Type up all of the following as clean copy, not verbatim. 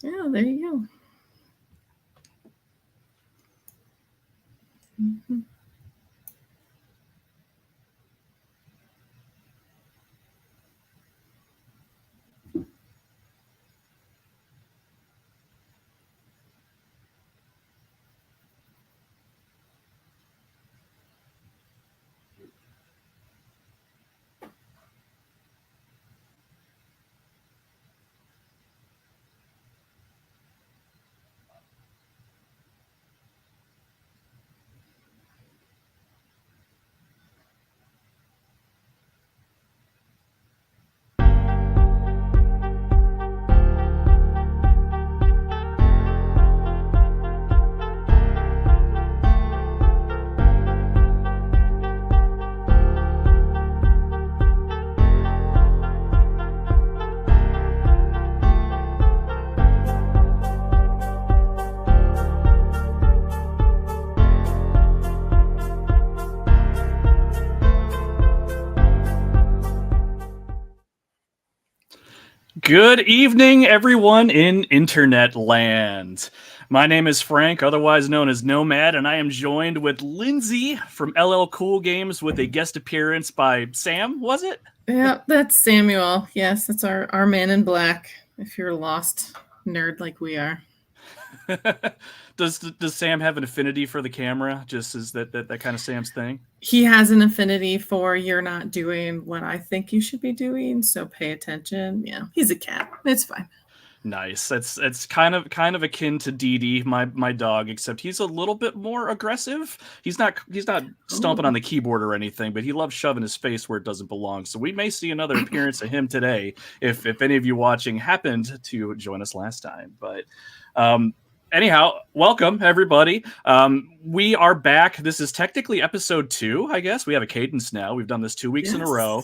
Yeah, there you go. Mm-hmm. Good evening, everyone in internet land. My name is Frank, otherwise known as Nomad, and I am joined with Lindsay from LL Cool Games with a guest appearance by Sam, was it? Yeah, that's Samuel. Yes, that's our man in black, if you're a lost nerd like we are. Does Sam have an affinity for the camera? Just is that kind of Sam's thing? He has an affinity for you're not doing what I think you should be doing, so pay attention. Yeah, he's a cat. It's fine. Nice. It's kind of akin to Dee Dee, my dog, except he's a little bit more aggressive. He's not stomping on the keyboard or anything, but he loves shoving his face where it doesn't belong. So we may see another appearance of him today if any of you watching happened to join us last time. But anyhow, welcome everybody. We are back. This is technically episode 2, I guess. We have a cadence now. We've done this 2 weeks in a row.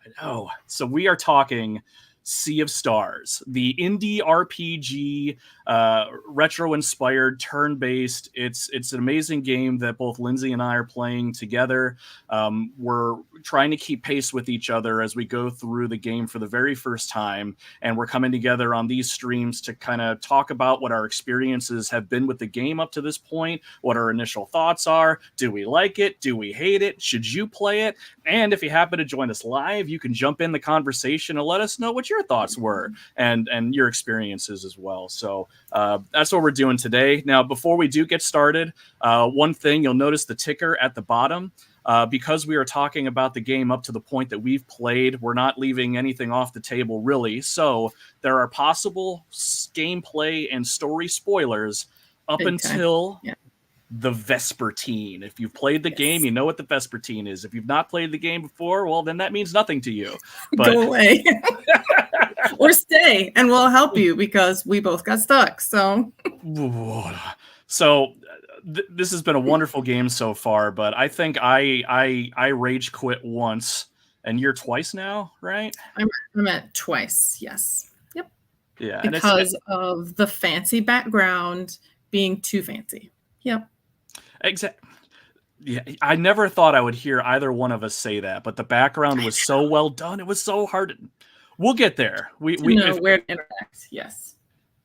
I know. So we are talking Sea of Stars, the indie RPG, retro-inspired, turn-based. It's an amazing game that both Lindsay and I are playing together. We're trying to keep pace with each other as we go through the game for the very first time, and we're coming together on these streams to kind of talk about what our experiences have been with the game up to this point, what our initial thoughts are. Do we like it? Do we hate it? Should you play it? And if you happen to join us live, you can jump in the conversation and let us know what your thoughts were and your experiences as well. So that's what we're doing today. Now, before we do get started, one thing you'll notice the ticker at the bottom. Because we are talking about the game up to the point that we've played, we're not leaving anything off the table, really. So there are possible gameplay and story spoilers up until the Vespertine. If you've played the game, you know what the Vespertine is. If you've not played the game before, well, then that means nothing to you. But go away. Or stay, and we'll help you because we both got stuck. So this has been a wonderful game so far, but I think I rage quit once, and you're twice now, right? I'm at twice, yes. Yep. Yeah. Because of the fancy background being too fancy. Yep. Exactly. Yeah, I never thought I would hear either one of us say that, but the background was so well done. It was so hard. We'll get there. We know where to interact. Yes.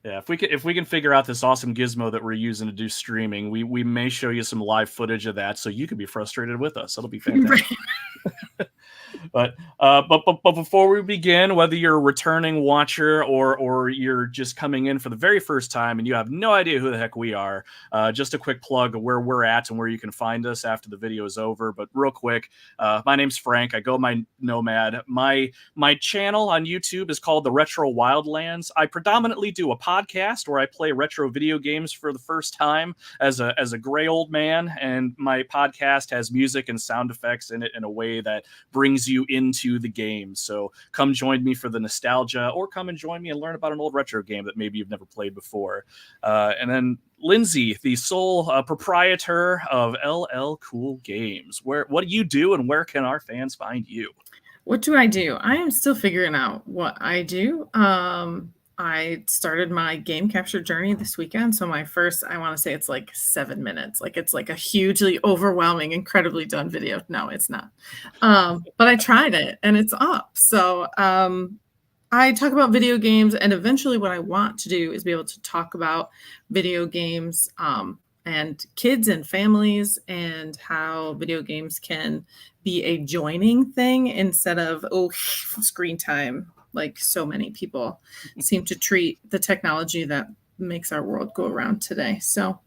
Yeah, if we can figure out this awesome gizmo that we're using to do streaming, we may show you some live footage of that, so you can be frustrated with us. That'll be fantastic. But before we begin, whether you're a returning watcher or you're just coming in for the very first time and you have no idea who the heck we are, just a quick plug of where we're at and where you can find us after the video is over. But real quick, my name's Frank. I go by Nomad. My channel on YouTube is called The Retro Wildlands. I predominantly do a podcast where I play retro video games for the first time as a gray old man, and my podcast has music and sound effects in it in a way that brings you into the game. So come join me for the nostalgia, or come and join me and learn about an old retro game that maybe you've never played before. And then Lindsay, the sole proprietor of LL Cool Games. What do you do, and where can our fans find you? What do? I am still figuring out what I do. I started my game capture journey this weekend. So my first, I want to say it's like 7 minutes. Like it's like a hugely overwhelming, incredibly done video. No, it's not. But I tried it and it's up. So I talk about video games, and eventually what I want to do is be able to talk about video games, and kids and families, and how video games can be a joining thing instead of, oh, screen time, like so many people seem to treat the technology that makes our world go around today. So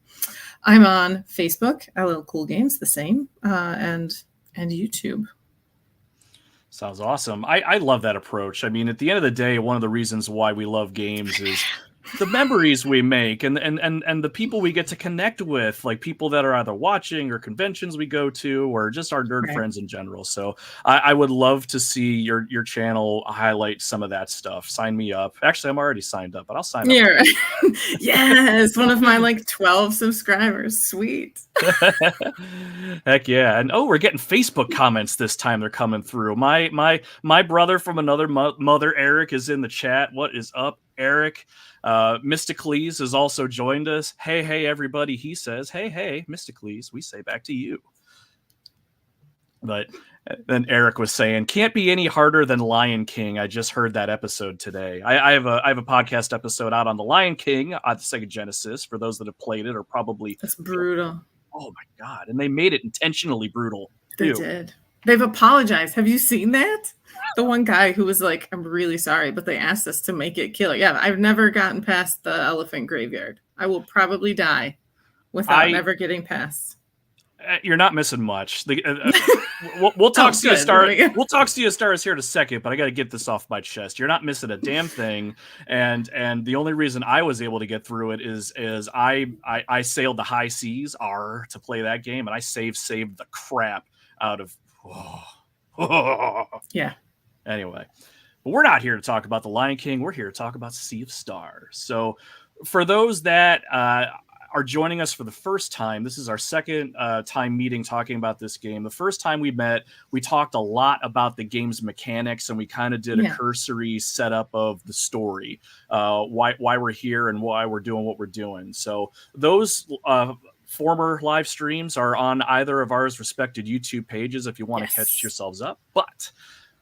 I'm on Facebook, LL Cool Games, the same, and YouTube. Sounds awesome. I love that approach. I mean, at the end of the day, one of the reasons why we love games is the memories we make and the people we get to connect with, like people that are either watching or conventions we go to or just our nerd friends in general. So I would love to see your channel highlight some of that stuff. Sign me up. Actually, I'm already signed up, but I'll sign up. Yeah. Yes, one of my like 12 subscribers. Sweet. Heck yeah. And we're getting Facebook comments this time. They're coming through. My brother from another mother, Eric, is in the chat. What is up, Eric? Mysticles has also joined us. Hey, everybody, he says. Hey, Mysticles, we say back to you. But then Eric was saying, can't be any harder than Lion King. I just heard that episode today. I have a podcast episode out on the Lion King on the Sega Genesis. For those that have played it, or probably that's brutal. Oh my God. And they made it intentionally brutal. They did. They've apologized. Have you seen that? The one guy who was like, I'm really sorry, but they asked us to make it killer. Yeah, I've never gotten past the elephant graveyard. I will probably die without never getting past. You're not missing much. We'll talk Sea Stars. We'll talk Sea Stars here in a second, but I got to get this off my chest. You're not missing a damn thing. And the only reason I was able to get through it is I sailed the high seas to play that game, and I saved the crap out of. Yeah. Anyway, but we're not here to talk about the Lion King. We're here to talk about Sea of Stars. So for those that are joining us for the first time, this is our second time meeting talking about this game. The first time we met, we talked a lot about the game's mechanics, and we kind of did a cursory setup of the story, why we're here and why we're doing what we're doing. So those former live streams are on either of ours respected YouTube pages if you want to catch yourselves up. But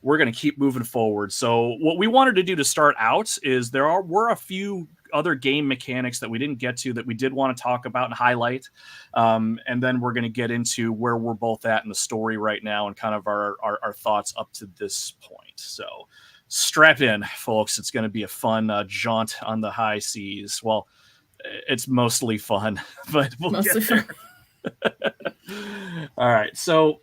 we're going to keep moving forward. So what we wanted to do to start out is were a few other game mechanics that we didn't get to that we did want to talk about and highlight. And then we're going to get into where we're both at in the story right now and kind of our thoughts up to this point. So strap in, folks. It's going to be a fun jaunt on the high seas. Well, it's mostly fun, but we'll get there. All right. So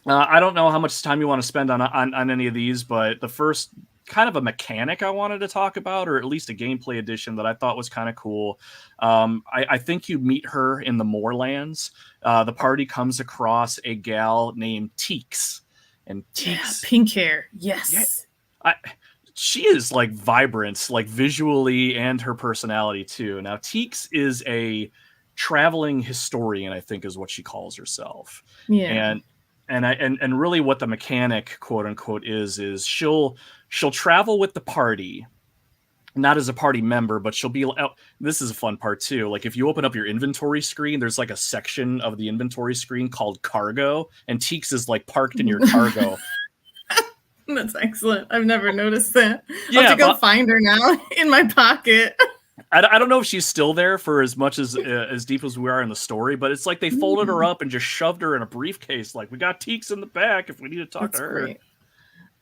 I don't know how much time you want to spend on any of these, but the first kind of a mechanic I wanted to talk about, or at least a gameplay addition that I thought was kind of cool. I think you meet her in the Moorlands. The party comes across a gal named Teeks. And Teeks... Yeah, pink hair. Yes. Yeah, she is like vibrant, like visually, and her personality too. Now, Teeks is a traveling historian, I think is what she calls herself. Yeah. And really what the mechanic, quote unquote, is she'll travel with the party, not as a party member, but she'll be, this is a fun part too. Like if you open up your inventory screen, there's like a section of the inventory screen called cargo, and Teeks is like parked in your cargo. That's excellent. I've never noticed that. Yeah, I'll have to go find her now in my pocket. I don't know if she's still there for as much as deep as we are in the story, but it's like they folded her up and just shoved her in a briefcase. Like, we got Teeks in the back if we need to talk to her. Great.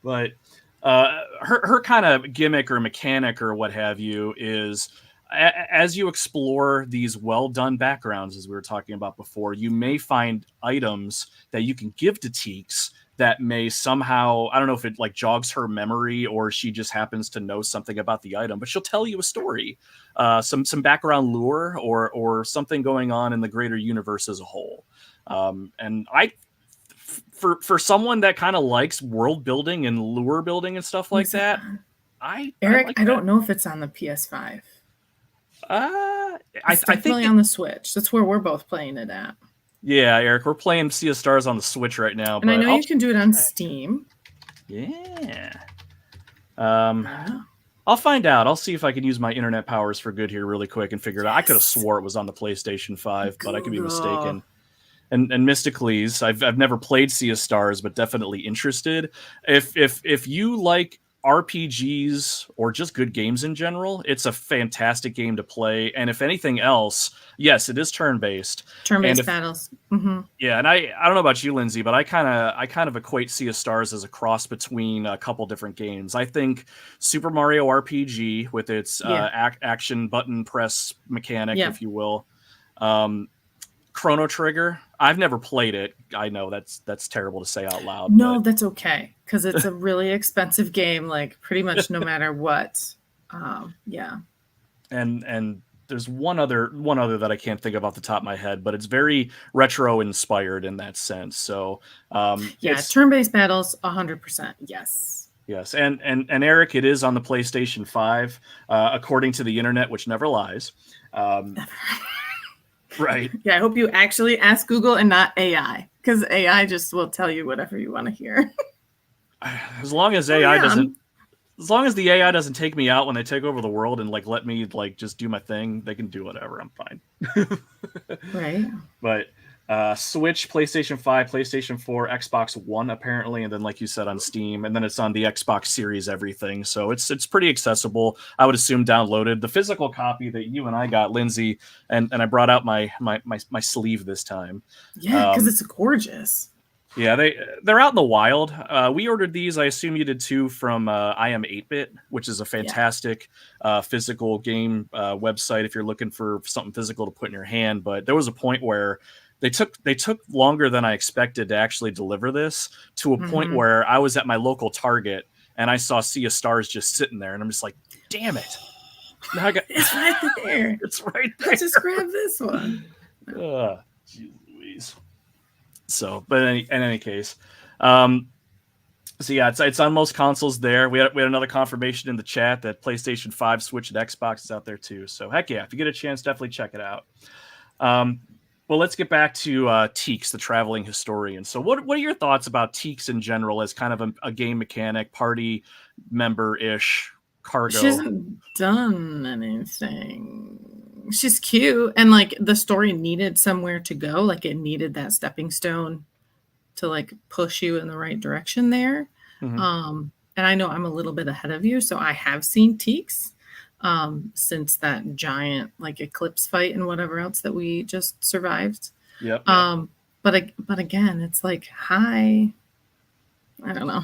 But her kind of gimmick or mechanic or what have you is as you explore these well done backgrounds, as we were talking about before, you may find items that you can give to Teeks that may somehow, I don't know if it like jogs her memory or she just happens to know something about the item, but she'll tell you a story, some background lure or something going on in the greater universe as a whole. And for someone that kind of likes world building and lure building and stuff like that, Eric, I don't know if it's on the PS5. I think on the Switch. That's where we're both playing it at. Yeah, Eric, we're playing Sea of Stars on the Switch right now. And I know you can do it on Steam. Yeah. I'll find out. I'll see if I can use my internet powers for good here really quick and figure it out. I could have swore it was on the PlayStation 5, but I could be mistaken. And Mysticles, I've never played Sea of Stars, but definitely interested. If you like RPGs or just good games in general, it's a fantastic game to play. And if anything else, yes, it is turn-based. And Turn-based if battles. Mm-hmm. yeah, and I don't know about you, Lindsay, but I kind of equate Sea of Stars as a cross between a couple different games. I think Super Mario RPG with its Yeah. action button press mechanic, Yeah. if you will, um, Chrono Trigger. I've never played it. I know that's terrible to say out loud, No, but that's okay because it's a really expensive game. Like pretty much no matter what. Yeah. and there's one other that I can't think of off the top of my head, but it's very retro inspired in that sense. So Yeah. it's Turn-based battles, 100%. Yes. yes, and Eric, it is on the PlayStation 5, according to the internet, which never lies. Um, right. Yeah. I hope you actually ask Google and not AI because AI just will tell you whatever you want to hear. As long as Oh AI yeah. doesn't, as long as the AI doesn't take me out when they take over the world and like let me like just do my thing, they can do whatever. I'm fine. Right. But Switch, PlayStation 5, PlayStation 4, Xbox One, apparently, and then like you said on Steam, and then it's on the Xbox Series everything. So it's pretty accessible. I would assume downloaded. The physical copy that you and I got, Lindsay, and I brought out my sleeve this time. Yeah, because it's gorgeous. Yeah, they're out in the wild. We ordered these. I assume you did too from I Am 8-Bit, which is a fantastic physical game website if you're looking for something physical to put in your hand. But there was a point where they took longer than I expected to actually deliver this, to a point where I was at my local Target and I saw Sea of Stars just sitting there, and I'm just like, damn it! Now I got It's right there. it's right there. Let's just grab this one. Jeez Louise. So, but in any case, so yeah, it's on most consoles there. We had another confirmation in the chat that PlayStation 5, Switch, and Xbox is out there too. So heck yeah, if you get a chance, definitely check it out. Well, let's get back to Teeks, the traveling historian. So what are your thoughts about Teeks in general as kind of a game mechanic, party member-ish cargo? She hasn't done anything. She's cute, and like the story needed somewhere to go. Like it needed that stepping stone to like push you in the right direction there. Mm-hmm. And I know I'm a little bit ahead of you, so I have seen Teeks since that giant like eclipse fight and whatever else that we just survived. Yep. But again, it's like, hi, I don't know.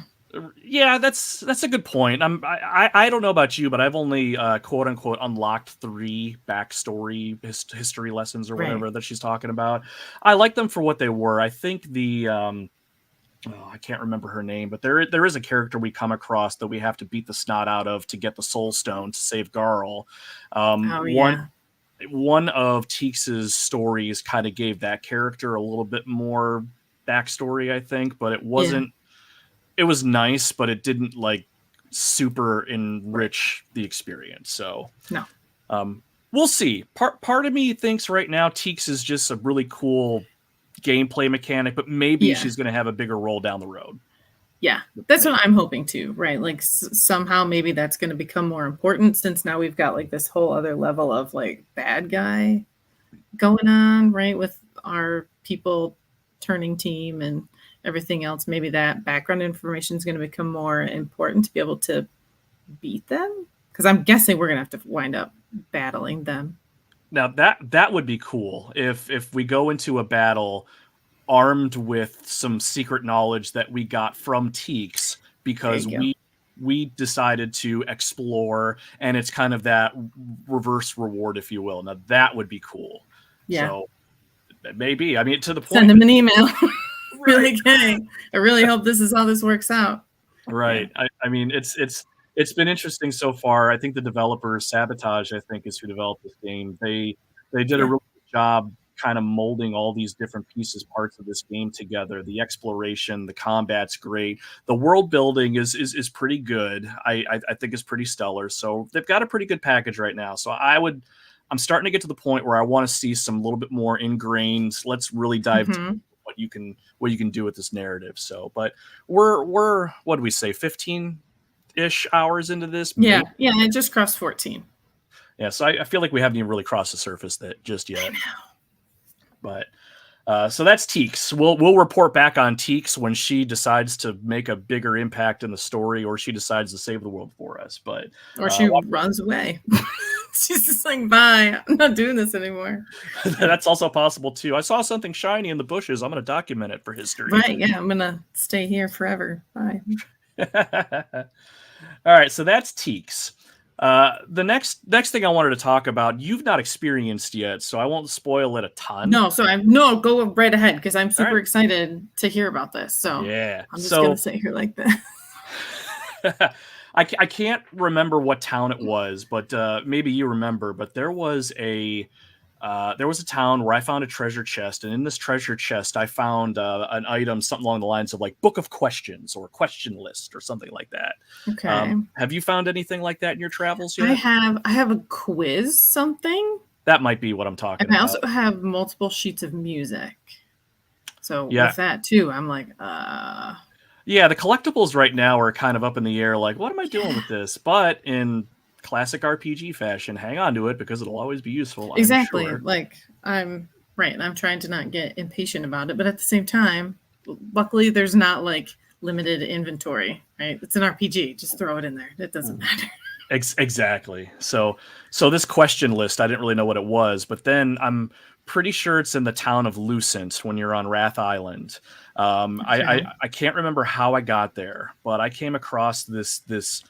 Yeah, that's a good point. I don't know about you, but I've only quote unquote unlocked 3 backstory history lessons or whatever that she's talking about. I like them for what they were. I think the I can't remember her name, but there is a character we come across that we have to beat the snot out of to get the soul stone to save Garl. One of Teeks's stories kind of gave that character a little bit more backstory, I think, but it wasn't. Yeah. It was nice, but it didn't like super enrich the experience. So no, we'll see. Part of me thinks right now Teeks is just a really cool gameplay mechanic, but maybe she's going to have a bigger role down the road. Yeah, that's what I'm hoping too, right? Like somehow maybe that's going to become more important since now we've got like this whole other level of like bad guy going on, right? With our people turning team and everything else. Maybe that background information is going to become more important to be able to beat them. Because I'm guessing we're going to have to wind up battling them. Now that would be cool if we go into a battle armed with some secret knowledge that we got from Teeks because we decided to explore, and it's kind of that reverse reward, if you will. Now that would be cool. Yeah. So maybe, I mean, to the point. Send them an email. Really kidding. I really hope this is how this works out. Right. Yeah. I mean, it's been interesting so far. I think the developers, Sabotage, I think, is who developed this game. They did a really good job kind of molding all these different parts of this game together. The exploration, the combat's great. The world building is pretty good. I think it's pretty stellar. So they've got a pretty good package right now. So I'm starting to get to the point where I want to see some little bit more ingrained. Let's really dive into what you can do with this narrative. So, but we're what do we say, 15-ish hours into this? Yeah, it just crossed 14. Yeah, so I feel like we haven't even really crossed the surface that just yet. I know. But So that's Teeks. We'll report back on Teeks when she decides to make a bigger impact in the story, or she decides to save the world for us. But or she runs away. She's just like, bye, I'm not doing this anymore. That's also possible too. I saw something shiny in the bushes. I'm going to document it for history. Right? Yeah, I'm gonna stay here forever. Bye. All right, so that's Teeks. The next thing I wanted to talk about, you've not experienced yet, so I won't spoil it a ton. No, so go right ahead because I'm super excited to hear about this. So yeah, I'm just gonna sit here like that. I can't remember what town it was, but maybe you remember. But there was a town where I found a treasure chest, and in this treasure chest, I found an item, something along the lines of like Book of Questions or Question List or something like that. Okay. Have you found anything like that in your travels yet? I have a quiz something. That might be what I'm talking about. And I also have multiple sheets of music. So with that too, I'm like, Yeah, the collectibles right now are kind of up in the air, like, what am I doing with this? But in classic RPG fashion, hang on to it because it'll always be useful. Exactly. I'm sure. Like, I'm trying to not get impatient about it, but at the same time, luckily there's not like limited inventory, right? It's an RPG. Just throw it in there. It doesn't matter. Exactly. So this question list, I didn't really know what it was, but then I'm pretty sure it's in the town of Lucent when you're on Wrath Island. I can't remember how I got there, but I came across this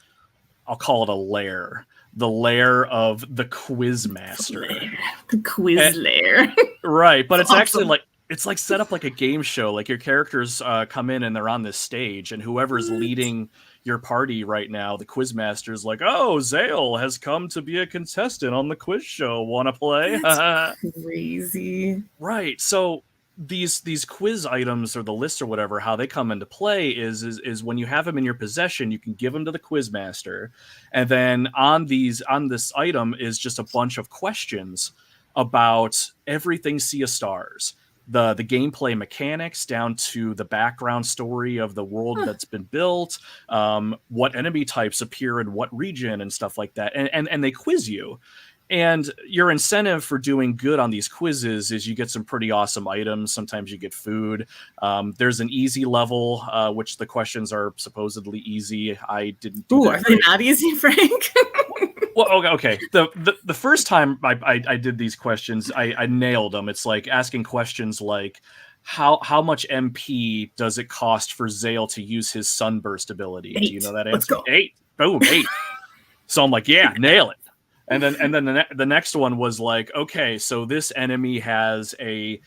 I'll call it a lair. The lair of the Quizmaster. The quiz lair. Right, but it's awesome. Actually like it's like set up like a game show. Like your characters come in and they're on this stage, and whoever's leading your party right now, the Quizmaster is like, "Oh, Zale has come to be a contestant on the quiz show. Want to play?" That's crazy. Right. So these quiz items or the list or whatever, how they come into play is when you have them in your possession, you can give them to the Quizmaster, and then on this item is just a bunch of questions about everything Sea of Stars. The gameplay mechanics down to the background story of the world that's been built, what enemy types appear in what region and stuff like that. And they quiz you. And your incentive for doing good on these quizzes is you get some pretty awesome items. Sometimes you get food. There's an easy level, which the questions are supposedly easy. I didn't do that. Are they not easy, Frank? Well, okay. The first time I did these questions, I nailed them. It's like asking questions like, how much MP does it cost for Zale to use his sunburst ability? 8. Do you know that answer? Let's go. 8. Boom, 8. So I'm like, yeah, nail it. And then the next one was like, okay, so this enemy has a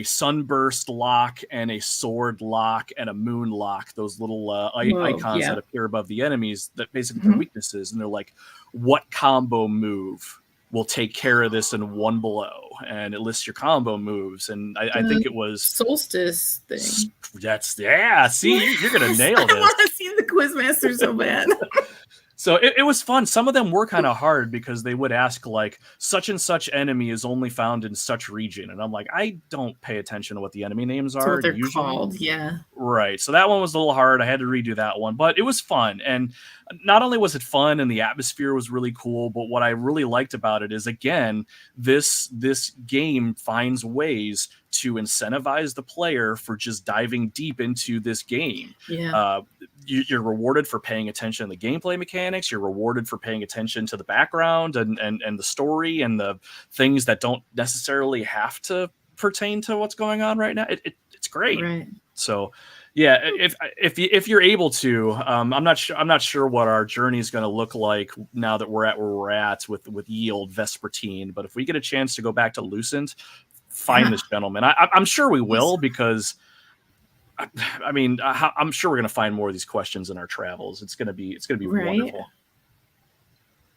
sunburst lock and a sword lock and a moon lock, those little icons that appear above the enemies that basically are weaknesses. And they're like, what combo move will take care of this in one blow? And it lists your combo moves. And I think it was Solstice thing. See, you're going to nail this. I want to see the Quizmaster so bad. So it was fun. Some of them were kind of hard because they would ask like, such and such enemy is only found in such region. And I'm like, I don't pay attention to what the enemy names are. What they're called, yeah. Right. So that one was a little hard. I had to redo that one, but it was fun. And not only was it fun and the atmosphere was really cool, but what I really liked about it is, again, this game finds ways to incentivize the player for just diving deep into this game. Yeah. You're rewarded for paying attention to the gameplay mechanics. You're rewarded for paying attention to the background and the story and the things that don't necessarily have to pertain to what's going on right now. It's great. Right. So, yeah, if you're able to, I'm not sure what our journey is going to look like now that we're at where we're at with Yield Vespertine. But if we get a chance to go back to Lucent, find this gentleman. I'm sure we will, because I mean, I'm sure we're going to find more of these questions in our travels. It's going to be wonderful.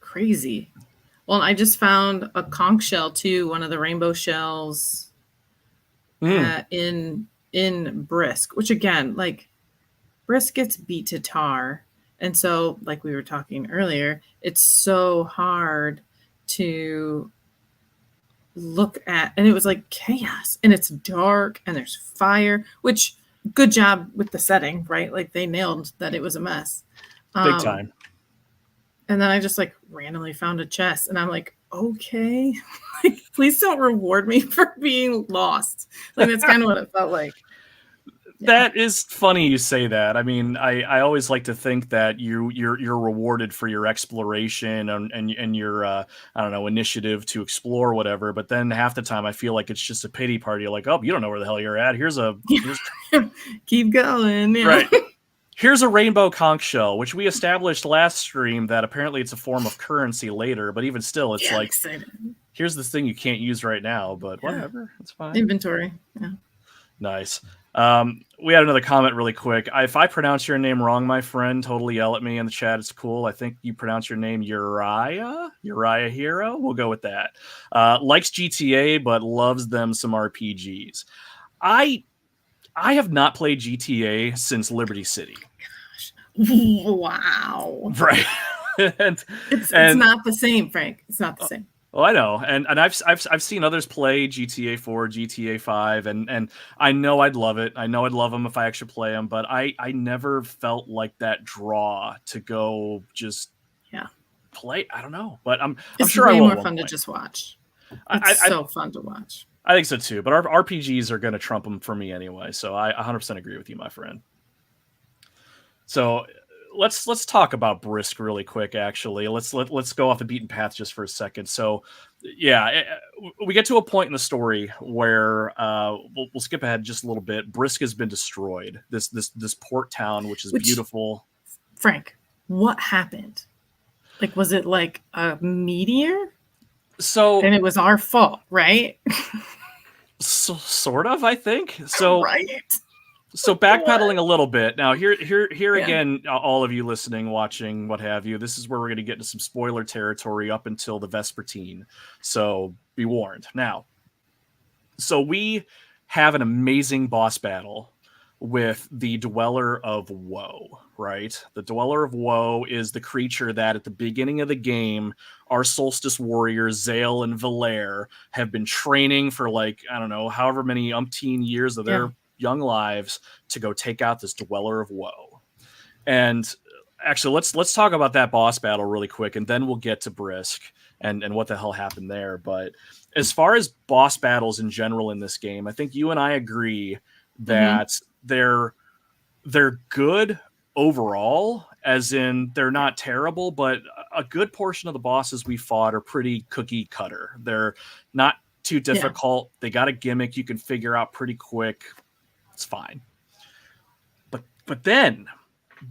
Crazy. Well, I just found a conch shell too, one of the rainbow shells in Brisk, which again, like Brisk gets beat to tar. And so, like we were talking earlier, it's so hard to look at, and it was like chaos, and it's dark, and there's fire, which good job with the setting, right? Like they nailed that it was a mess. Big time. And then I just like randomly found a chest, and I'm like, okay, like, please don't reward me for being lost. Like, that's kind of what it felt like. Yeah. That is funny you say that. I mean, I always like to think that you're rewarded for your exploration and your I don't know, initiative to explore whatever. But then half the time I feel like it's just a pity party. Like, oh, you don't know where the hell you're at. Here's Keep going. Yeah. right. Here's a rainbow conch shell, which we established last stream that apparently it's a form of currency later. But even still, it's like, here's this thing you can't use right now. But whatever, it's fine. Inventory. Yeah. Nice. We had another comment really quick. If I pronounce your name wrong, my friend, totally yell at me in the chat. It's cool. I think you pronounce your name Uriah Hero. We'll go with that. Likes GTA, but loves them some RPGs. I have not played GTA since Liberty City. Wow. Right. It's not the same, Frank. It's not the same. Oh, I know, and I've seen others play GTA 4, GTA 5, and I know I'd love it. I know I'd love them if I actually play them, but I never felt like that draw to go just play. I don't know, but I'm sure I will. It's way more fun to just watch. It's so fun to watch. I think so too, but our RPGs are going to trump them for me anyway. So I 100% agree with you, my friend. So let's talk about Brisk really quick. Actually, let's go off the beaten path just for a second. So, yeah, we get to a point in the story where we'll skip ahead just a little bit. Brisk has been destroyed. This port town, which is beautiful. Frank, what happened? Like, was it like a meteor? So then it was our fault, right? Sort of, I think. So right. So backpedaling a little bit now, here again, all of you listening, watching, what have you. This is where we're going to get into some spoiler territory up until the Vespertine. So be warned. Now, so we have an amazing boss battle with the Dweller of Woe, right? The Dweller of Woe is the creature that at the beginning of the game, our Solstice warriors, Zale and Valaire, have been training for like, I don't know, however many umpteen years of their young lives to go take out this Dweller of Woe. And actually, let's talk about that boss battle really quick, and then we'll get to Brisk and what the hell happened there. But as far as boss battles in general in this game, I think you and I agree that they're good overall, as in they're not terrible, but a good portion of the bosses we fought are pretty cookie cutter. They're not too difficult. They got a gimmick you can figure out pretty quick. It's fine. But then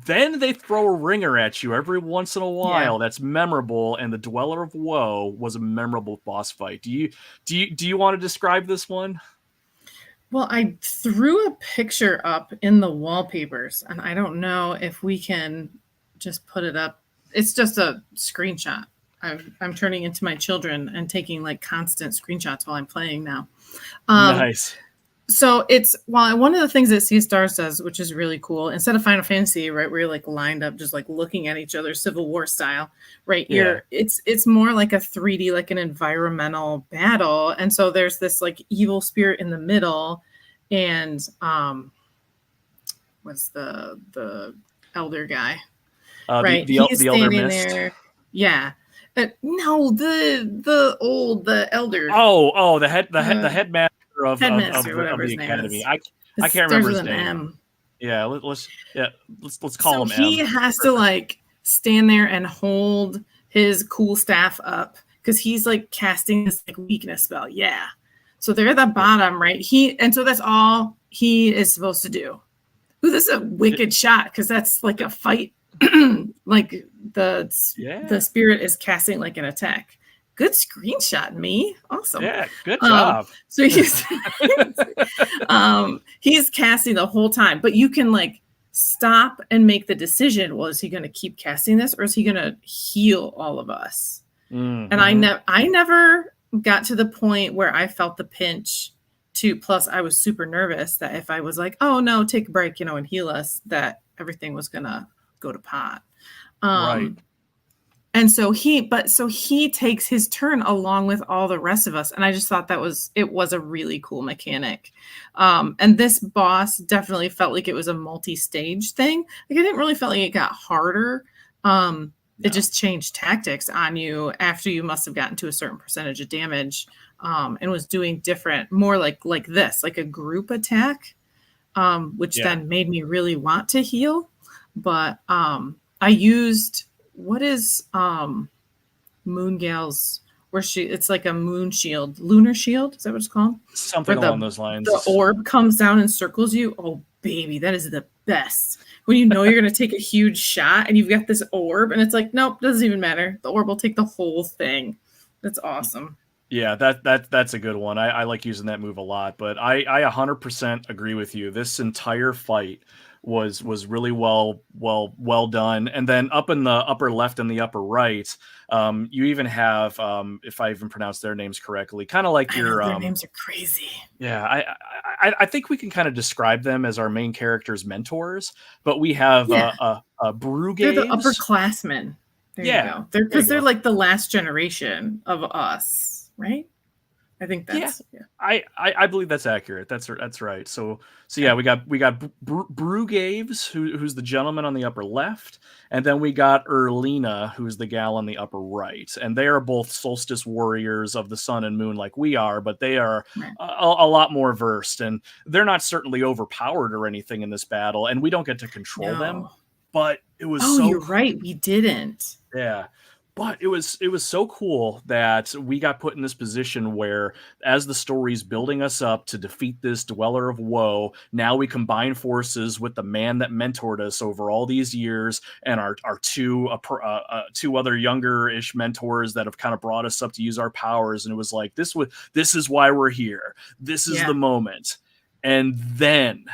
they throw a ringer at you every once in a while that's memorable, and the Dweller of Woe was a memorable boss fight. Do you want to describe this one? Well, I threw a picture up in the wallpapers, and I don't know if we can just put it up. It's just a screenshot. I'm turning into my children and taking like constant screenshots while I'm playing now. Nice. So it's one of the things that Sea Stars does, which is really cool. Instead of Final Fantasy, right, where you're like lined up, just like looking at each other, Civil War style, right? It's more like a 3D, like an environmental battle. And so there's this like evil spirit in the middle, and what's the elder guy, right? The elder mist. There. Yeah. No, the elder. Oh, the headmaster of the academy. I can't remember his name. M. Yeah, let's call him M. He has to like stand there and hold his cool staff up because he's like casting this like weakness spell. Yeah. So they're at the bottom, right? So that's all he is supposed to do. Ooh, this is a wicked shot because that's like a fight. Like the spirit is casting like an attack. Good screenshot, me. Awesome. Yeah, good job. So he's casting the whole time, but you can like stop and make the decision. Well, is he going to keep casting this, or is he going to heal all of us? And I never got to the point where I felt the pinch to. Plus, I was super nervous that if I was like, "Oh no, take a break," and heal us, that everything was gonna go to pot. Right. And so he takes his turn along with all the rest of us. And I just thought it was a really cool mechanic. And this boss definitely felt like it was a multi-stage thing. Like I didn't really feel like it got harder. it No. just changed tactics on you after you must have gotten to a certain percentage of damage, and was doing different, more like this, like a group attack, which Yeah. then made me really want to heal. But I used, what is Moongal's, where it's like a moon shield, lunar shield, is that what it's called? Something Where along the those the lines. orb comes down and circles you. Oh baby, that is the best. When you know you're gonna take a huge shot and you've got this orb, and it's like, nope, doesn't even matter. The orb will take the whole thing. That's awesome. Yeah, that's a good one. I like using that move a lot, but I 100% agree with you. This entire fight was really well done. And then up in the upper left and the upper right, you even have if I even pronounce their names correctly, kind of like I know your their names are crazy. yeah, I think we can kind of describe them as our main characters' mentors, but we have Yeah, they're the Brugaves. upperclassmen. There you Yeah, go. They're there you because they're go. like the last generation of us, right? I think Yeah, that's, yeah. I believe that's accurate. That's right. So yeah, Okay. we got Brugaves, who's the gentleman on the upper left, and then we got Erlina, who's the gal on the upper right, and they are both solstice warriors of the sun and moon like we are, but they are Right. a lot more versed, and they're not certainly overpowered or anything in this battle, and we don't get to control them, No. but it was Oh, so you're right. We didn't. yeah. But it was so cool that we got put in this position where as the story's building us up to defeat this dweller of woe, now we combine forces with the man that mentored us over all these years and our two other younger-ish mentors that have kind of brought us up to use our powers, and it was like this is why we're here. This is the Yeah. moment. And then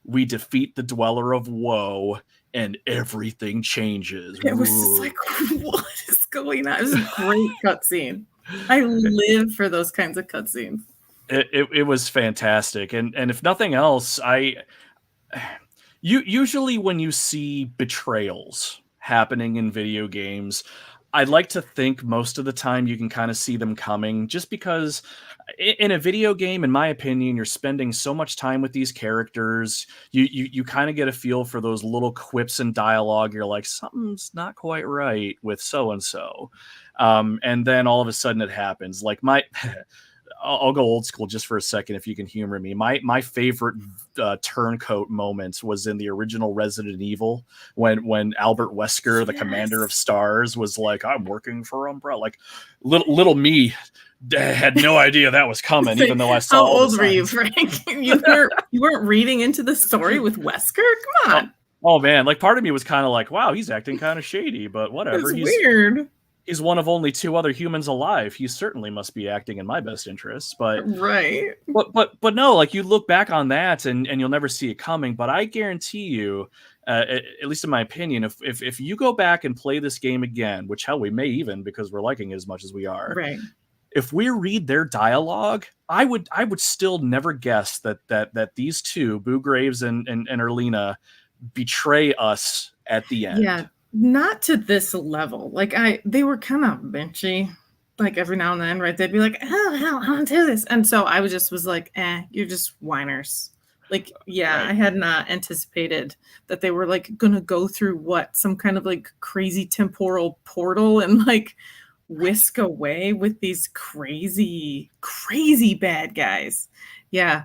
we defeat the dweller of woe and everything changes. It was just like, what is going on? It was a great cutscene. I live for those kinds of cutscenes. It was fantastic, and if nothing else, usually when you see betrayals happening in video games, I'd like to think most of the time you can kind of see them coming, just because in a video game, in my opinion, you're spending so much time with these characters. You kind of get a feel for those little quips and dialogue. You're like, something's not quite right with so and so, and then all of a sudden it happens. Like my I'll go old school just for a second if you can humor me. My favorite turncoat moments was in the original Resident Evil when Albert Wesker, the commander of Yes. stars, was like, "I'm working for Umbrella." Like little me had no idea that was coming, even though I saw How all the old were you, signs. Frank? You weren't reading into the story with Wesker? Come Oh, on. oh man, like part of me was kind of like, "Wow, he's acting kind of shady," but It's whatever. weird. He's one of only two other humans alive. He certainly must be acting in my best interests, but Right. but no, like you look back on that and you'll never see it coming. But I guarantee you, at least in my opinion, if you go back and play this game again, which hell we may even because we're liking it as much as we are, Right. if we read their dialogue, I would still never guess that these two, Boo Graves and Erlina, betray us at the end. Yeah. Not to this level. Like they were kind of benchy. Like every now and then, right? They'd be like, "Oh hell, I don't do this," and so I was like, you're just whiners." Like, yeah, Right. I had not anticipated that they were like gonna go through some kind of like crazy temporal portal and like whisk away with these crazy, crazy bad guys. Yeah,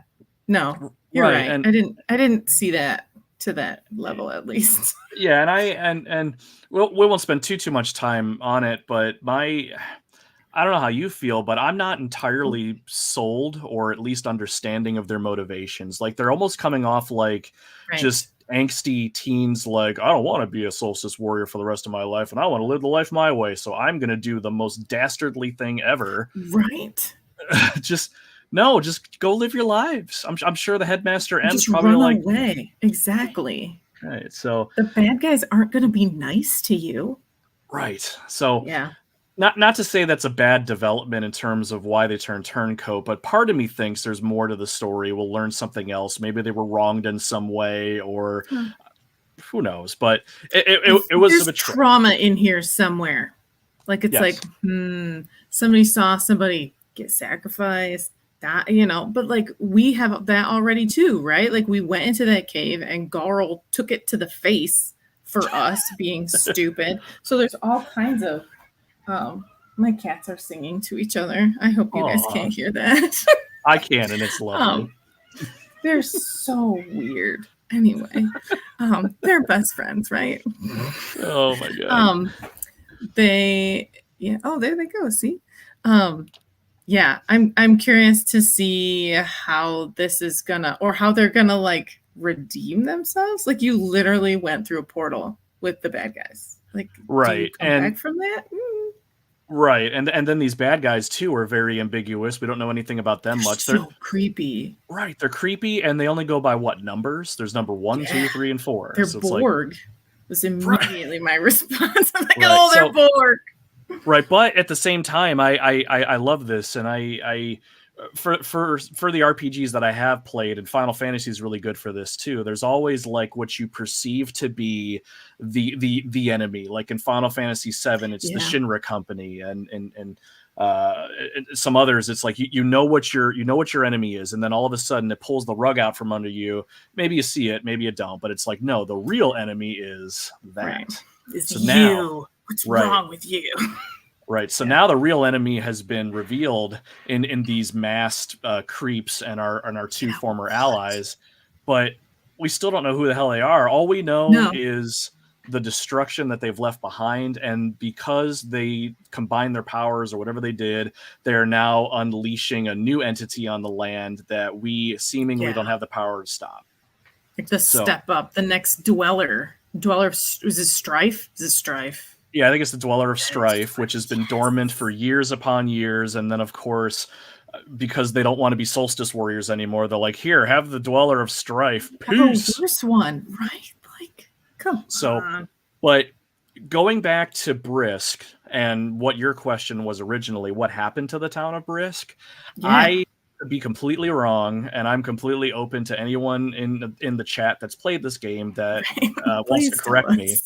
no, you're Right. right. And I didn't see that to that level at least. yeah, and we won't spend too much time on it, but I don't know how you feel, but I'm not entirely sold or at least understanding of their motivations. Like they're almost coming off like Right. just angsty teens like I don't want to be a solstice warrior for the rest of my life and I want to live the life my way, so I'm going to do the most dastardly thing ever. Right. Just no, just go live your lives. I'm sure the headmaster M's Just probably run like away. Exactly. right. So The bad guys aren't going to be nice to you. right. So Yeah. not to say that's a bad development in terms of why they turned turncoat, but part of me thinks there's more to the story. We'll learn something else. Maybe they were wronged in some way, or Huh. who knows. But it was a There's betrayal. trauma in here somewhere. Like it's like, Yes, somebody saw somebody get sacrificed, but like we have that already too, right? Like we went into that cave and Garl took it to the face for us being stupid. So there's all kinds of my cats are singing to each other. I hope you guys can't hear that. I can, and it's lovely. They're so weird. Anyway, they're best friends, right? Oh my god. Oh, there they go. See? Yeah, I'm curious to see how this is gonna, or how they're gonna like redeem themselves. Like, you literally went through a portal with the bad guys. Like, do you come back from that? Right, and then these bad guys too are very ambiguous. We don't know anything about them much. They're so creepy. Right, they're creepy, and they only go by what numbers? There's number 1, 2, 3, and 4. They're so Borg. Was immediately my response. I'm like, oh, they're Borg. Right, but at the same time, I love this, and I for the RPGs that I have played, and Final Fantasy is really good for this too. There's always like what you perceive to be the enemy. Like in Final Fantasy VII, it's the Shinra Company, and some others, it's like you know what your enemy is, and then all of a sudden it pulls the rug out from under you. Maybe you see it, maybe you don't, but it's like, no, the real enemy is that. Right. It's so you. Now, what's wrong with you? Right. So now the real enemy has been revealed in these masked creeps and our two former allies, but we still don't know who the hell they are. All we know is the destruction that they've left behind, and because they combined their powers or whatever they did, they're now unleashing a new entity on the land that we seemingly don't have the power to stop. Like the step up, the next dweller. Is it Strife? Is it Strife? Yeah, I think it's the Dweller of Strife, which has been dormant for years upon years. And then, of course, because they don't want to be Solstice Warriors anymore, they're like, here, have the Dweller of Strife. Peace. Oh, first one, right? Like, come on. But going back to Brisk and what your question was originally, what happened to the town of Brisk? Yeah. I could be completely wrong, and I'm completely open to anyone in the chat that's played this game that wants to correct me.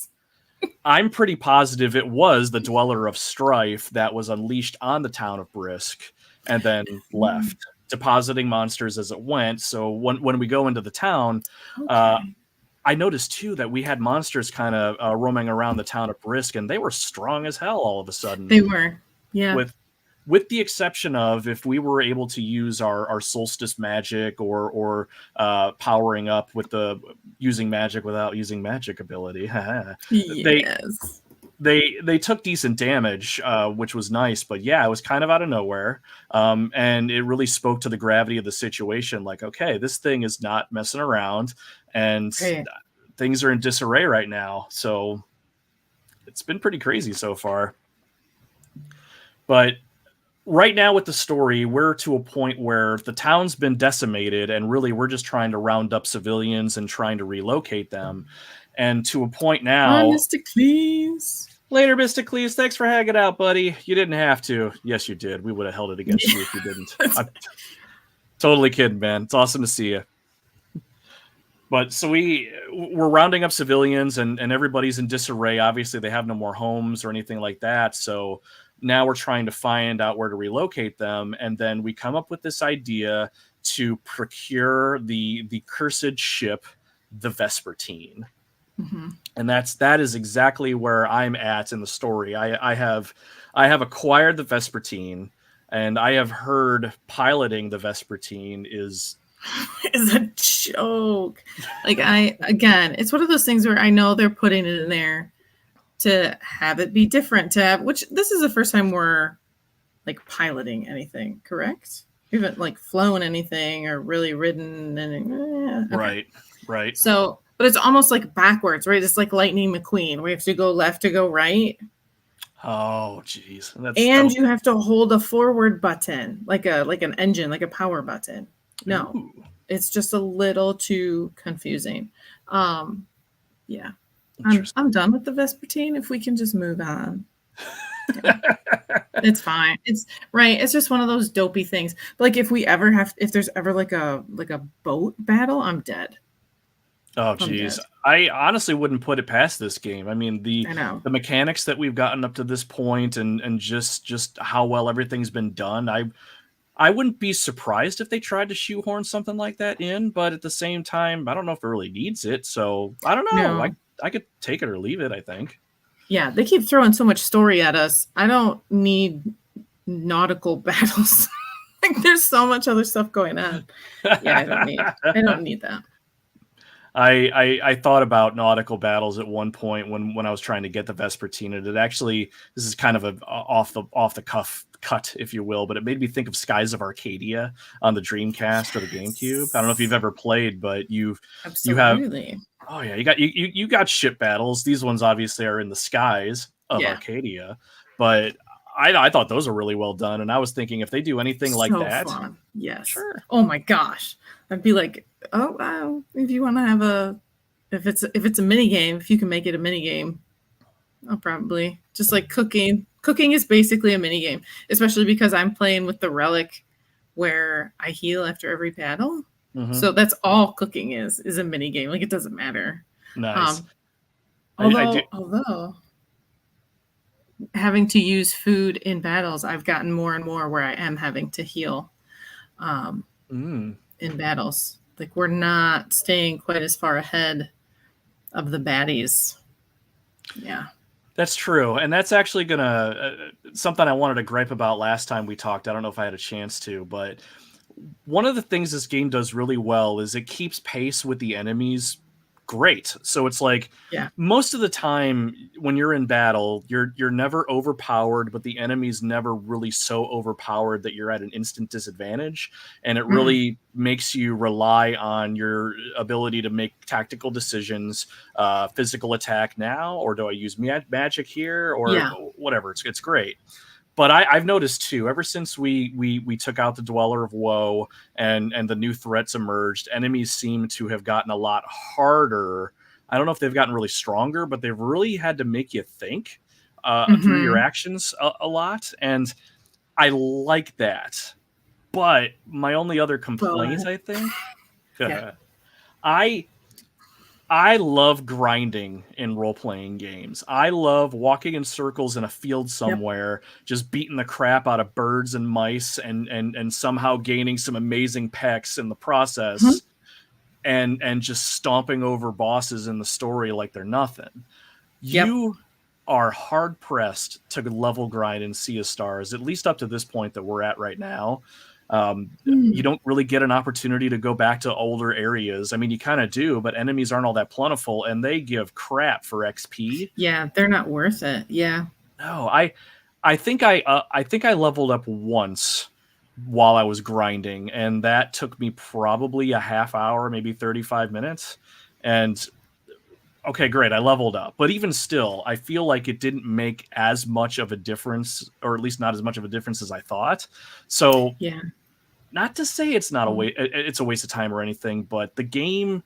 I'm pretty positive it was the Dweller of Strife that was unleashed on the town of Brisk and then left, depositing monsters as it went. So when we go into the town, I noticed too that we had monsters kind of roaming around the town of Brisk, and they were strong as hell all of a sudden. They were, yeah. With the exception of if we were able to use our solstice magic or powering up with using magic without using magic ability. Yes. They took decent damage, which was nice, but yeah, it was kind of out of nowhere. And it really spoke to the gravity of the situation. Like, okay, this thing is not messing around, and things are in disarray right now. So it's been pretty crazy so far. But right now with the story, we're to a point where the town's been decimated, and really we're just trying to round up civilians and trying to relocate them. And to a point now... Mysticles. Later, Mysticles. Thanks for hanging out, buddy. You didn't have to. Yes, you did. We would have held it against you if you didn't. I'm totally kidding, man. It's awesome to see you. But so we're rounding up civilians, and everybody's in disarray. Obviously, they have no more homes or anything like that. So now we're trying to find out where to relocate them. And then we come up with this idea to procure the cursed ship, the Vespertine. Mm-hmm. And that is exactly where I'm at in the story. I have acquired the Vespertine, and I have heard piloting the Vespertine is a joke. Like, it's one of those things where I know they're putting it in there to have it be different, which this is the first time we're like piloting anything, correct? We haven't like flown anything or really ridden anything. Okay. Right. So, but it's almost like backwards, right? It's like Lightning McQueen. We have to go left to go right. Oh, geez. And you have to hold a forward button, like an engine, like a power button. No, Ooh. It's just a little too confusing. Yeah. I'm done with the Vespertine. If we can just move on. Yeah. It's fine. It's right. It's just one of those dopey things. But like if there's ever like a boat battle, I'm dead. Oh, geez. I honestly wouldn't put it past this game. I mean, the mechanics that we've gotten up to this point and just how well everything's been done. I wouldn't be surprised if they tried to shoehorn something like that in, but at the same time, I don't know if it really needs it. So I don't know. No. could take it or leave it, I think. Yeah, they keep throwing so much story at us. I don't need nautical battles. Like there's so much other stuff going on. Yeah, I don't need that. I thought about nautical battles at one point when I was trying to get the Vespertina. It actually, this is kind of a off the cuff cut, if you will, but it made me think of Skies of Arcadia on the Dreamcast or the GameCube. I don't know if you've ever played, but you have. Absolutely. Oh yeah, you got ship battles. These ones obviously are in the skies of Arcadia, but I thought those were really well done. And I was thinking if they do anything like that, fun. Yes. Sure. Oh my gosh, I'd be like, oh wow, if you want to have if it's a mini game, if you can make it a mini game, I'll probably just like cooking. Cooking is basically a mini game, especially because I'm playing with the relic where I heal after every battle. Mm-hmm. So that's all cooking is a mini game. Like it doesn't matter. Nice. Although having to use food in battles, I've gotten more and more where I am having to heal in battles. Like we're not staying quite as far ahead of the baddies. Yeah. That's true. And that's actually something I wanted to gripe about last time we talked. I don't know if I had a chance to, but one of the things this game does really well is it keeps pace with the enemies great. So it's like most of the time when you're in battle, you're never overpowered, but the enemy's never really so overpowered that you're at an instant disadvantage. And it really makes you rely on your ability to make tactical decisions, physical attack now, or do I use magic here, or whatever. It's great. But I've noticed too, ever since we took out the Dweller of Woe and the new threats emerged, enemies seem to have gotten a lot harder. I don't know if they've gotten really stronger, but they've really had to make you think through your actions a lot. And I like that. But my only other complaint, I think, I love grinding in role-playing games. I love walking in circles in a field somewhere, just beating the crap out of birds and mice and somehow gaining some amazing pecs in the process and just stomping over bosses in the story like they're nothing. You are hard-pressed to level grind in Sea of Stars, at least up to this point that we're at right now. You don't really get an opportunity to go back to older areas. I mean, you kind of do, but enemies aren't all that plentiful, and they give crap for XP. Yeah, they're not worth it. Yeah. No, I think I leveled up once while I was grinding, and that took me probably a half hour, maybe 35 minutes. And okay, great, I leveled up. But even still, I feel like it didn't make as much of a difference, or at least not as much of a difference as I thought. So not to say it's not it's a waste of time or anything, but the game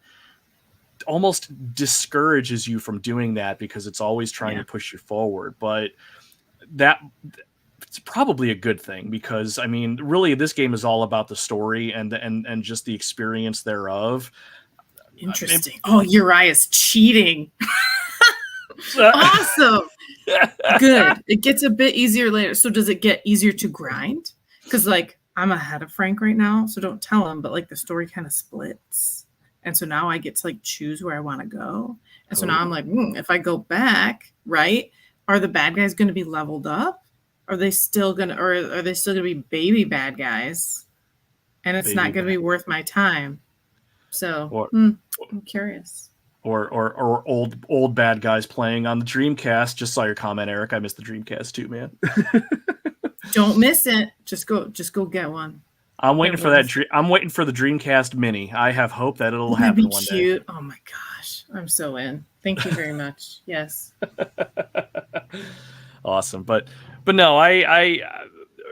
almost discourages you from doing that because it's always trying to push you forward. But it's probably a good thing because, I mean, really this game is all about the story and just the experience thereof. Interesting. Uriah's cheating. Awesome. Good. It gets a bit easier later. So does it get easier to grind? Because like I'm ahead of Frank right now, so don't tell him, but like the story kind of splits. And so now I get to like choose where I want to go. And so now I'm like, if I go back, right, are the bad guys going to be leveled up? Are they still going to be baby bad guys? And it's not going to be worth my time. So I'm curious. Or old bad guys playing on the Dreamcast. Just saw your comment, Eric. I missed the Dreamcast too, man. Don't miss it. Just go get one. I'm waiting for that. I'm waiting for the Dreamcast Mini. I have hope that it'll happen one day. Oh my gosh, I'm so in. Thank you very much. Yes. Awesome, but no, I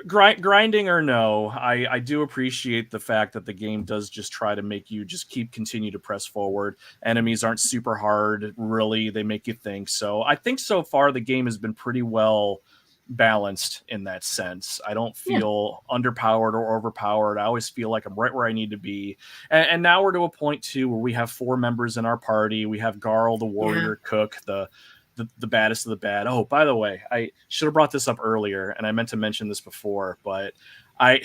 grinding or no, I do appreciate the fact that the game does just try to make you just continue to press forward. Enemies aren't super hard, really. They make you think. So I think so far the game has been pretty well balanced in that sense. I don't feel underpowered or overpowered. I always feel like I'm right where I need to be. And now we're to a point too where we have 4 members in our party. We have Garl, the warrior cook, the baddest of the bad. Oh, by the way, I should have brought this up earlier, and I meant to mention this before, but I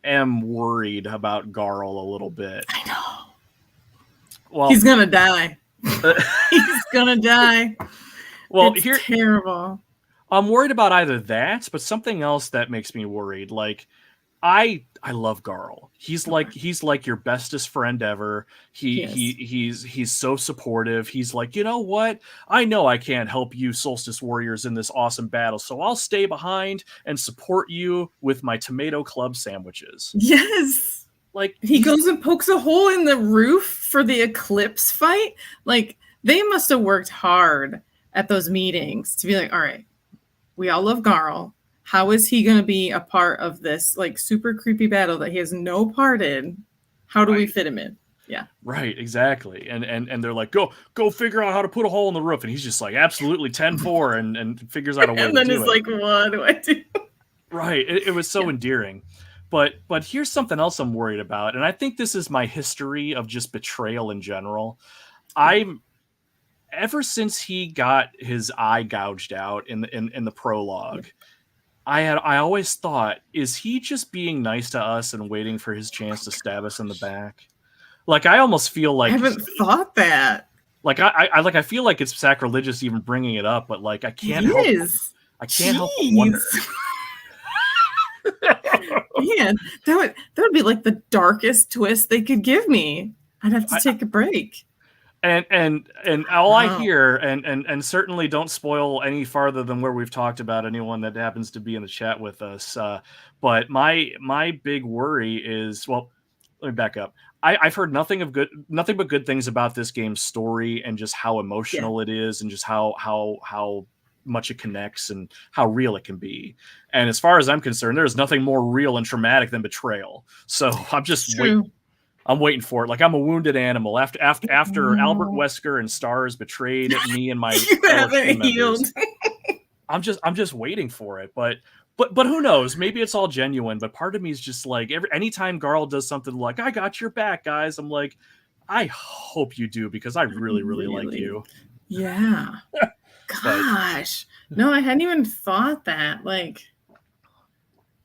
am worried about Garl a little bit. I know. Well, he's gonna die. He's gonna die. Well, It's terrible. I'm worried about either that, but something else that makes me worried. Like, I love Garl. He's like your bestest friend ever. Yes. He's so supportive. He's like, you know what? I know I can't help you Solstice Warriors in this awesome battle, so I'll stay behind and support you with my tomato club sandwiches. Yes. Like, He goes and pokes a hole in the roof for the eclipse fight. Like, they must have worked hard at those meetings to be like, all right, we all love Garl. How is he going to be a part of this like super creepy battle that he has no part in? How do we fit him in? Yeah. Right, exactly. And they're like, go figure out how to put a hole in the roof. And he's just like, absolutely 10-4 and figures out a way And to then do it's it. like, what do I do? Right. It was so endearing. But here's something else I'm worried about. And I think this is my history of just betrayal in general. I'm ever since he got his eye gouged out in the prologue, I always thought, is he just being nice to us and waiting for his chance to stab us in the back? Like, I almost feel I like haven't thought that. like I feel like it's sacrilegious even bringing it up, but like I can't help but wonder. Man, that would be like the darkest twist they could give me. I'd have to take a break. And all I hear, and certainly don't spoil any farther than where we've talked about anyone that happens to be in the chat with us. But my big worry is, well, let me back up. I've heard nothing but good things about this game's story and just how emotional it is, and just how much it connects and how real it can be. And as far as I'm concerned, there's nothing more real and traumatic than betrayal. So I'm just waiting. I'm waiting for it. Like, I'm a wounded animal. After Albert Wesker and Stars betrayed me and my fellow team members, I'm just waiting for it. But who knows? Maybe it's all genuine. But part of me is just like, anytime Garl does something like, I got your back, guys, I'm like, I hope you do, because I really like you. Yeah. Gosh. No, I hadn't even thought that. Like,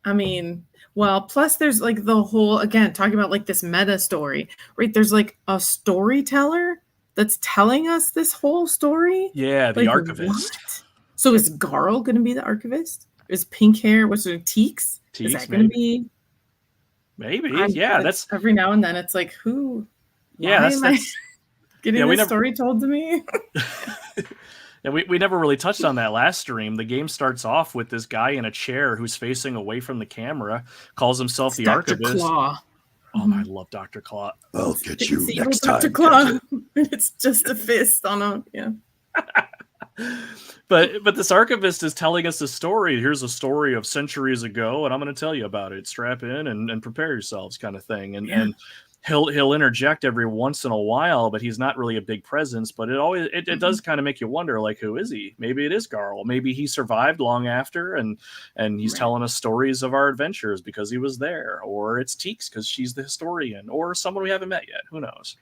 I mean, well, plus there's like the whole, again, talking about like this meta story, right? There's like a storyteller that's telling us this whole story. Yeah, the like, archivist. What? So is Garl going to be the archivist? Is pink hair, what's it, Teeks? Is that going to be? Maybe. Yeah, that's every now and then it's like, who? Yeah, that's I getting this story told to me? Yeah, we never really touched on that last stream. The game starts off with this guy in a chair who's facing away from the camera, calls himself the Archivist. Claw. Oh, I love Dr. Claw. I'll get you next time. Dr. Claw. It's just a fist on a, yeah. But this Archivist is telling us a story. Here's a story of centuries ago, and I'm going to tell you about it. Strap in and prepare yourselves, kind of thing. And he'll interject every once in a while, but he's not really a big presence. But it does kind of make you wonder, like, who is he? Maybe it is Garl. Maybe he survived long after, and he's telling us stories of our adventures because he was there. Or it's Teeks because she's the historian, or someone we haven't met yet. Who knows?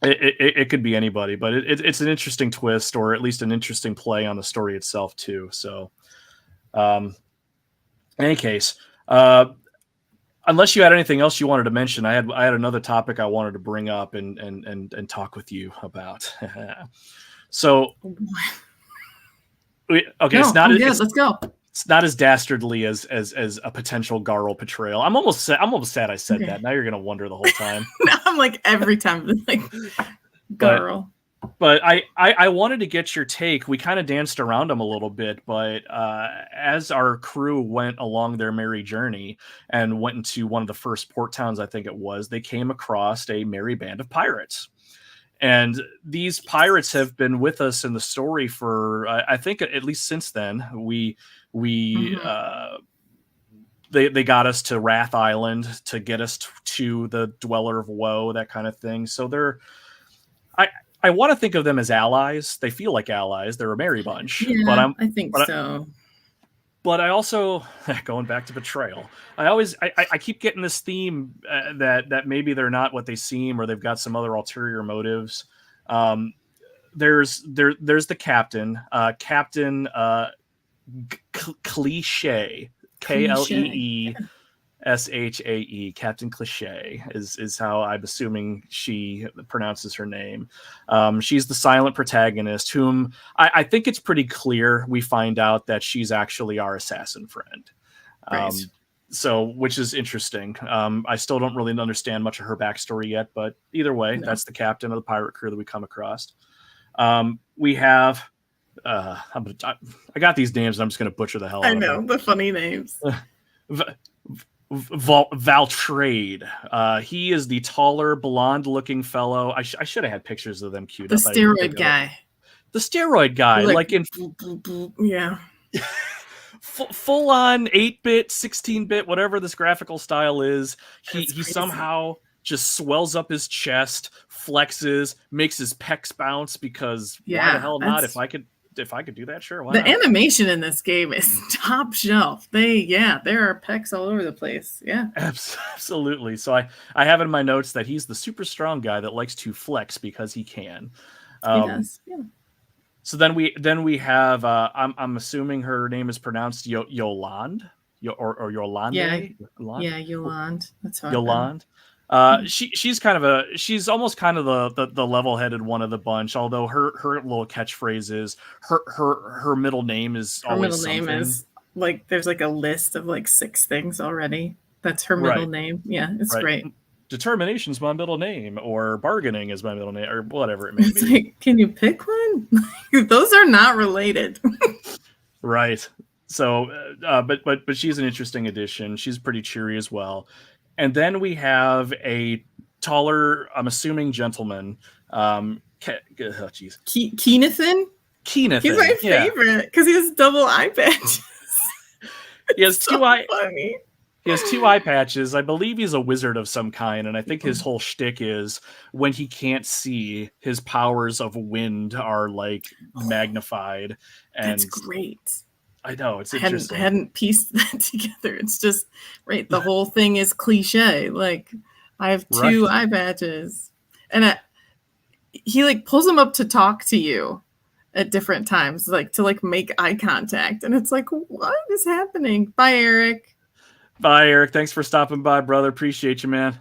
It could be anybody, but it's an interesting twist, or at least an interesting play on the story itself too. So, in any case, unless you had anything else you wanted to mention, I had another topic I wanted to bring up and talk with you about. So, it's not. Let's go. It's not as dastardly as a potential Garl betrayal. I'm almost sad I said that. Now you're gonna wonder the whole time. I'm like, every time, like, Garl. But I wanted to get your take. We kind of danced around them a little bit, but as our crew went along their merry journey and went into one of the first port towns, I think it was, they came across a merry band of pirates. And these pirates have been with us in the story for, I think, at least since then. They got us to Wrath Island to get us to the Dweller of Woe, that kind of thing. So I want to think of them as allies. They feel like allies. They're a merry bunch. Yeah, I think so. But I also, going back to betrayal, I keep getting this theme that maybe they're not what they seem, or they've got some other ulterior motives. There's the captain, Captain Cliche, Klee. Shae, Captain Cliche is how I'm assuming she pronounces her name. She's the silent protagonist, whom I think it's pretty clear we find out that she's actually our assassin friend. Right. So, which is interesting. I still don't really understand much of her backstory yet, but either way, that's the captain of the pirate crew that we come across. We have, I got these names, and I'm just going to butcher the hell out of them. I know, the funny names. Valtrade. He is the taller, blonde-looking fellow. I should have had pictures of them queued the up. Steroid guy. The steroid guy, like in yeah. Full on 8-bit, 16-bit, whatever this graphical style is. He somehow just swells up his chest, flexes, makes his pecs bounce because why the hell not? If I could do that, sure. Why the not? Animation in this game is top shelf. There are pecs all over the place. Yeah, absolutely. So I have in my notes that he's the super strong guy that likes to flex because he can. He does. Yeah. So then we have I'm assuming her name is pronounced Yolande or Yolande. Yeah, Yolande. That's how Yolande. She's almost kind of the level-headed one of the bunch. Although her little catchphrase is her middle name is always something. Her middle name is like there's like a list of like 6 things already. That's her middle name. Yeah, it's great. Determination's my middle name, or bargaining is my middle name, or whatever it may be. Like, can you pick one? Those are not related. Right. So, but she's an interesting addition. She's pretty cheery as well. And then we have a taller, I'm assuming, gentleman. Keenathan? Keenathan. He's my favorite because he has double eye patches. He has so funny. He has 2 eye patches. I believe he's a wizard of some kind, and I think his whole shtick is when he can't see, his powers of wind are like magnified. And that's great. I know, it's interesting. I hadn't pieced that together. It's just right. The whole thing is cliche. Like I have 2 eye patches, and he like pulls them up to talk to you at different times, like to like make eye contact, and it's like, what is happening? Bye, Eric. Bye, Eric. Thanks for stopping by, brother. Appreciate you, man.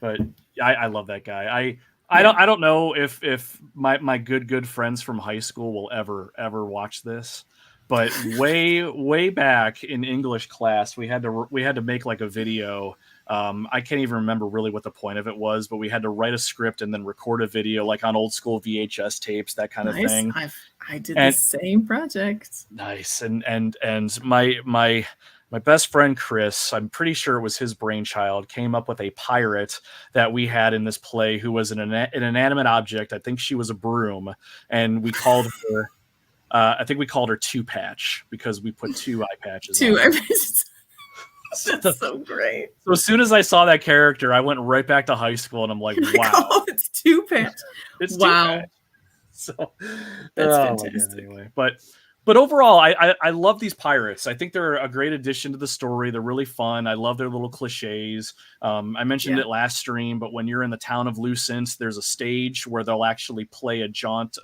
But I love that guy. I don't know if my good friends from high school will ever watch this, but way back in English class, we had to make like a video. I can't even remember really what the point of it was, but we had to write a script and then record a video like on old school VHS tapes, that kind of thing. I did the same project. Nice. And my best friend, Chris, I'm pretty sure it was his brainchild, came up with a pirate that we had in this play who was an inanimate object. I think she was a broom, and we called her, I think we called her Two Patch because we put 2 eye patches on. 2 eye patches. That's so great. So as soon as I saw that character, I went right back to high school, and I'm like, wow. Oh, it's 2 Patch. It's wow. 2 Patch. So that's fantastic. Anyway, but overall, I love these pirates. I think they're a great addition to the story. They're really fun. I love their little cliches. I mentioned it last stream, but when you're in the town of Lucent, there's a stage where they'll actually play a jaunt,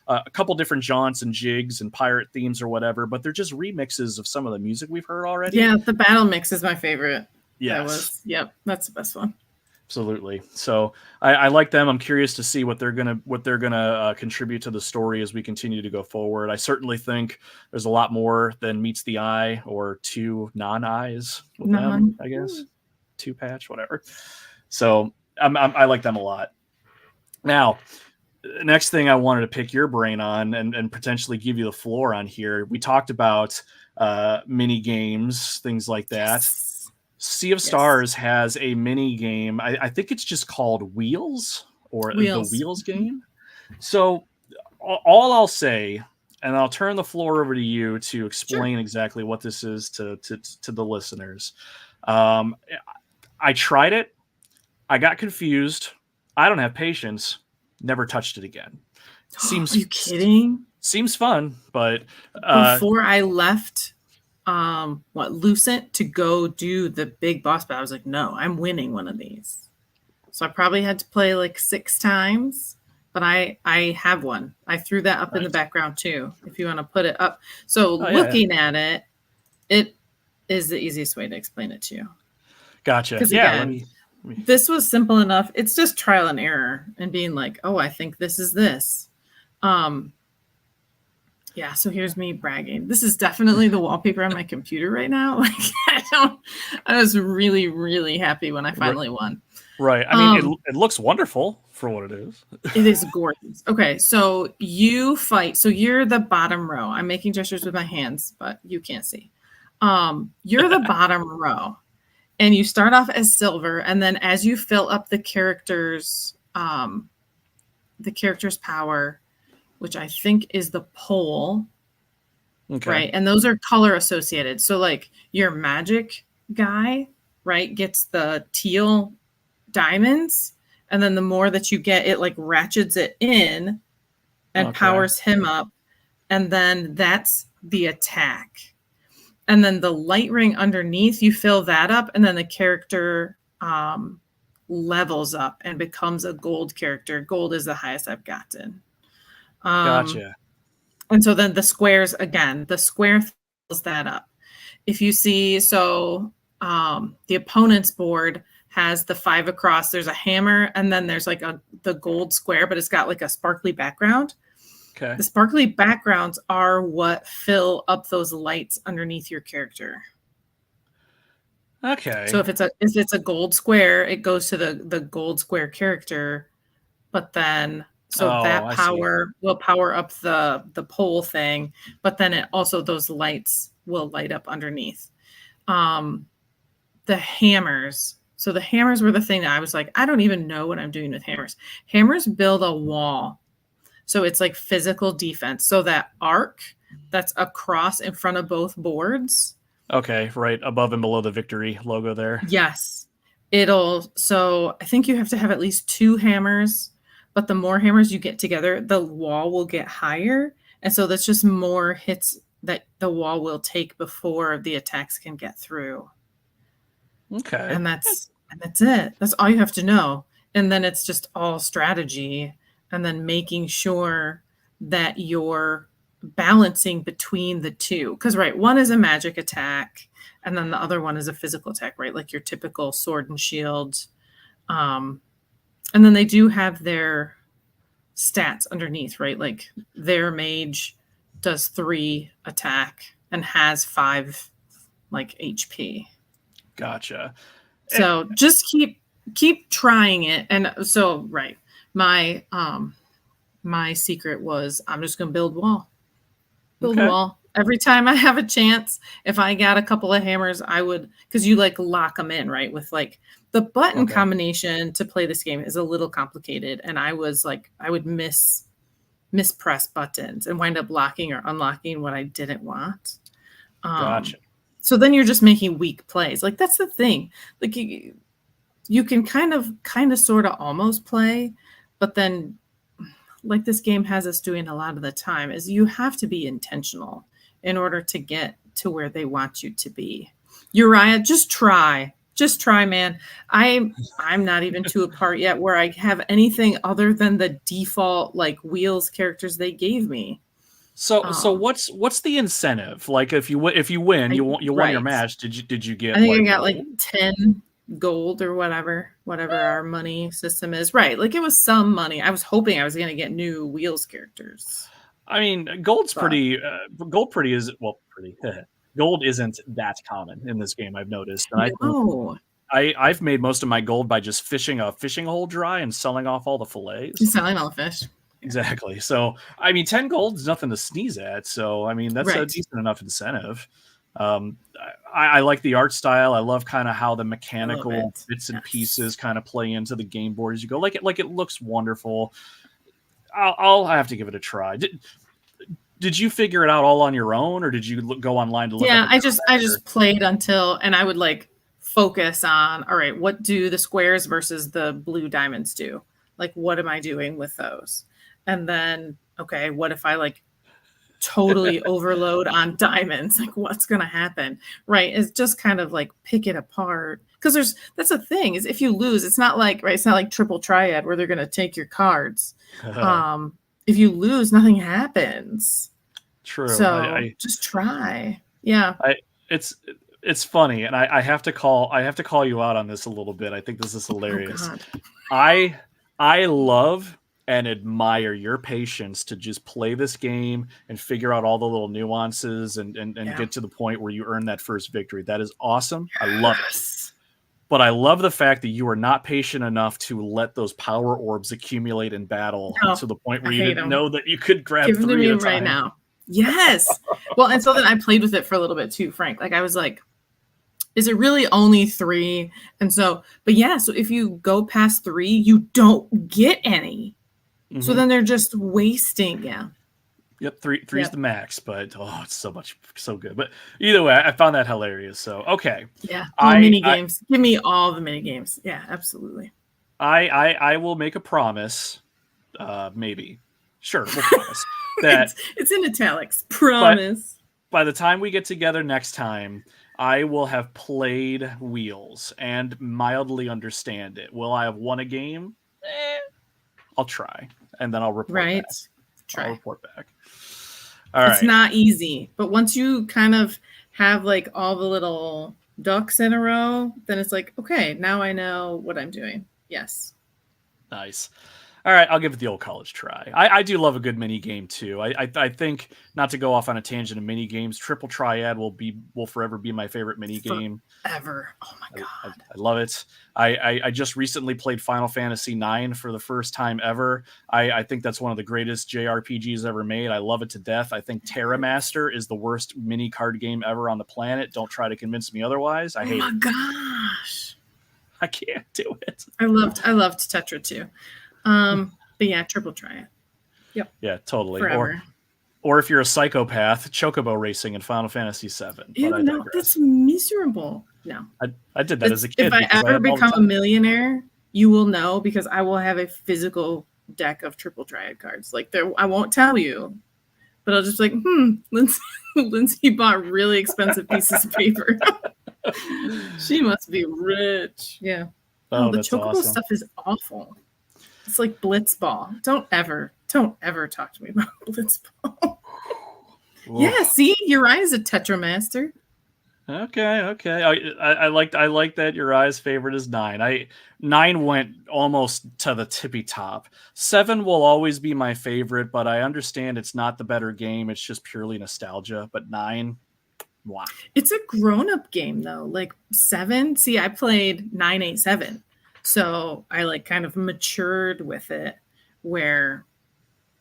a couple different jaunts and jigs and pirate themes or whatever, but they're just remixes of some of the music we've heard already. Yeah, the battle mix is my favorite. Yes. That's the best one. Absolutely. So I like them. I'm curious to see what they're gonna contribute to the story as we continue to go forward. I certainly think there's a lot more than meets the eye or 2 non-eyes with them. I guess 2 patch, whatever. So I like them a lot. Now, next thing I wanted to pick your brain on and potentially give you the floor on here. We talked about mini games, things like that. Yes. Sea of Stars has a mini game. I think it's just called Wheels or the Wheels game. So all I'll say, and I'll turn the floor over to you to explain exactly what this is to the listeners. I tried it. I got confused. I don't have patience. Never touched it again. Are you kidding? Seems fun, but before I left Lucent to go do the big boss battle, I was like, no, I'm winning one of these. So I probably had to play like 6 times, but I have one. I threw that up in the background too, if you want to put it up. So looking at it, is the easiest way to explain it to you. Gotcha. Because Yeah, again, this was simple enough. It's just trial and error and being like, oh, I think this is this. Yeah, so here's me bragging. This is definitely the wallpaper on my computer right now. Like I was really, really happy when I finally won. Right. I mean, it looks wonderful for what it is. It is gorgeous. Okay, so you fight. So you're the bottom row. I'm making gestures with my hands, but you can't see. You're the bottom row. And you start off as silver, and then as you fill up the character's power, which I think is the pole, Okay. right? And those are color associated. So like your magic guy, right, gets the teal diamonds, and then the more that you get, it like ratchets it in and powers him up, and then that's the attack. And then the light ring underneath, you fill that up, and then the character levels up and becomes a gold character. Gold is the highest I've gotten. Gotcha. And so then the squares, again, the square fills that up. If you see, so the opponent's board has the 5 across, there's a hammer, and then there's like the gold square, but it's got like a sparkly background. Okay. The sparkly backgrounds are what fill up those lights underneath your character. Okay. So if it's a gold square, it goes to the gold square character, but then that power will power up the pole thing, but then it also those lights will light up underneath. The hammers. So the hammers were the thing that I was like, I don't even know what I'm doing with hammers. Hammers build a wall. So it's like physical defense. So that arc that's across in front of both boards. Okay, right above and below the victory logo there. Yes. So I think you have to have at least 2 hammers, but the more hammers you get together, the wall will get higher. And so that's just more hits that the wall will take before the attacks can get through. Okay. And that's it. That's all you have to know. And then it's just all strategy, and then making sure that you're balancing between the two. Because, right, one is a magic attack, and then the other one is a physical attack, right? Like your typical sword and shield. And then they do have their stats underneath, right? Like their mage does 3 attack and has 5 like HP. Gotcha. So just keep trying it. And so, right, my secret was I'm just going to build wall. Build wall. Every time I have a chance, if I got a couple of hammers, I would, because you like lock them in, right? With like the button combination to play this game is a little complicated. And I was like, I would mispress buttons and wind up locking or unlocking what I didn't want. Gotcha. So then you're just making weak plays. Like that's the thing. Like you can kind of sort of almost play, but then like this game has us doing a lot of the time is you have to be intentional in order to get to where they want you to be. Uriah, just try, man. I'm not even to a part yet where I have anything other than the default like wheels characters they gave me. So what's the incentive? Like if you win, you won your match. Did you get? I think I got like 10 gold or whatever our money system is. Right, like it was some money. I was hoping I was going to get new wheels characters. I mean, gold's pretty. Gold isn't that common in this game. I've noticed. And I've made most of my gold by just fishing a fishing hole dry and selling off all the fillets. You're selling all the fish. Exactly. So, I mean, 10 gold is nothing to sneeze at. So, I mean, that's a decent enough incentive. I like the art style. I love kind of how the mechanical bits and pieces kind of play into the game board as you go. Like it looks wonderful. I'll have to give it a try. Did you figure it out all on your own, or did you go online to look? Yeah, I just played until, and I would like focus on, all right, what do the squares versus the blue diamonds do? Like, what am I doing with those? And then, okay, what if I like totally overload on diamonds? Like, what's going to happen? Right. It's just kind of like pick it apart. Because that's the thing is if you lose, it's not like, right, it's not like triple triad where they're going to take your cards. If you lose, nothing happens. True. So just try. Yeah. It's it's funny, and I have to call you out on this a little bit. I think this is hilarious. Oh God. I love and admire your patience to just play this game and figure out all the little nuances and get to the point where you earn that first victory. That is awesome. I love it. But I love the fact that you are not patient enough to let those power orbs accumulate in battle to the point where you didn't know that you could grab 3 at a time. Right now. Yes. Well, and so then I played with it for a little bit too, Frank. Like I was like, is it really only 3? And so, but yeah, so if you go past 3, you don't get any. Mm-hmm. So then they're just wasting. Yeah. Yep, three's the max, but it's so good. But either way, I found that hilarious. So okay, yeah, mini games. Give me all the mini games. Yeah, absolutely. I will make a promise. Maybe, sure, we'll promise that it's in italics. Promise. By the time we get together next time, I will have played Wheels and mildly understand it. Will I have won a game? I'll try, and then I'll report back. I'll report back. All right. It's not easy, but once you kind of have like all the little ducks in a row, then it's like, okay, now I know what I'm doing. Yes. Nice. All right, I'll give it the old college try. I do love a good mini game too. I think, not to go off on a tangent of mini games, Triple Triad will forever be my favorite mini game. Ever. Oh my God. I love it. I just recently played Final Fantasy IX for the first time ever. I think that's one of the greatest JRPGs ever made. I love it to death. I think Terra Master is the worst mini card game ever on the planet. Don't try to convince me otherwise. I hate it. Oh my gosh. I can't do it. I loved Tetra too. But yeah, Triple Triad. Yep. Yeah, totally. Forever. Or if you're a psychopath, Chocobo Racing in Final Fantasy VII. Ew, no, that's miserable. No. I did that as a kid. If I ever become a millionaire, you will know, because I will have a physical deck of Triple Triad cards. Like I won't tell you, but I'll just be like, Lindsay bought really expensive pieces of paper. She must be rich. Yeah. Oh, the Chocobo stuff is awful. It's like Blitzball. Don't ever talk to me about Blitzball. Yeah, see, Uriah's a Tetramaster. Okay. I like that Uriah's favorite is 9. 9 went almost to the tippy top. 7 will always be my favorite, but I understand it's not the better game. It's just purely nostalgia. But 9, wow. It's a grown-up game though. Like 7. See, I played 987. So I like kind of matured with it, where,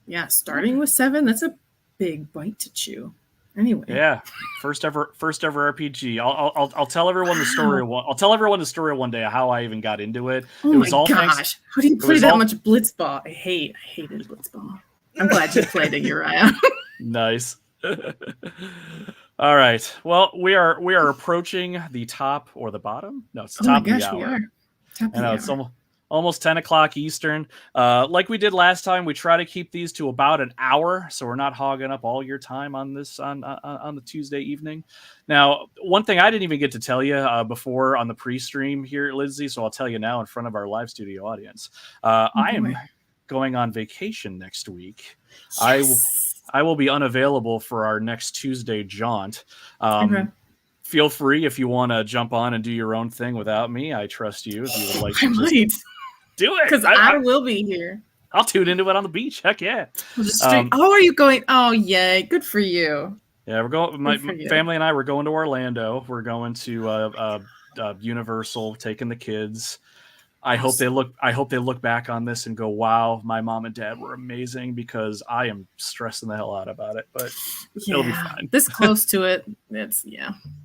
yeah, starting with 7, that's a big bite to chew. Anyway. Yeah. First ever RPG. I'll tell everyone the story. I'll tell everyone the story one day of how I even got into it. Oh my gosh. How do you play that much Blitzball? I hated Blitzball. I'm glad you played it, Uriah. Nice. All right. Well, we are approaching the top or the bottom. No, it's the top of the hour. We are. I know it's almost 10 o'clock Eastern. Like we did last time, we try to keep these to about an hour, so we're not hogging up all your time on this on the Tuesday evening. Now, one thing I didn't even get to tell you before on the pre-stream here, Lindsay, so I'll tell you now in front of our live studio audience. I am going on vacation next week. Yes. I will be unavailable for our next Tuesday jaunt. Okay. Feel free if you want to jump on and do your own thing without me. I trust you if you would like to. I might do it, because I will be here. I'll tune into it on the beach. Heck yeah! Are you going? Oh yay! Good for you. Yeah, we're going. My family and I were going to Orlando. We're going to Universal, taking the kids. I hope they look back on this and go, "Wow, my mom and dad were amazing," because I am stressing the hell out about it. But it'll be fine. This close to it, it's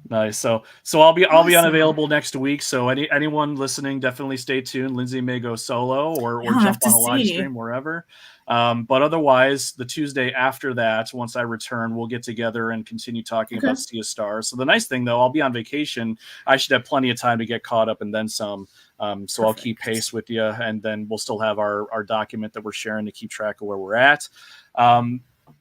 nice. So I'll be unavailable next week. So anyone listening, definitely stay tuned. Lindsay may go solo or jump on a live stream wherever. But otherwise, the Tuesday after that, once I return, we'll get together and continue talking about Sea of Stars. So the nice thing, though, I'll be on vacation. I should have plenty of time to get caught up and then some. So I'll keep pace with you, and then we'll still have our document that we're sharing to keep track of where we're at.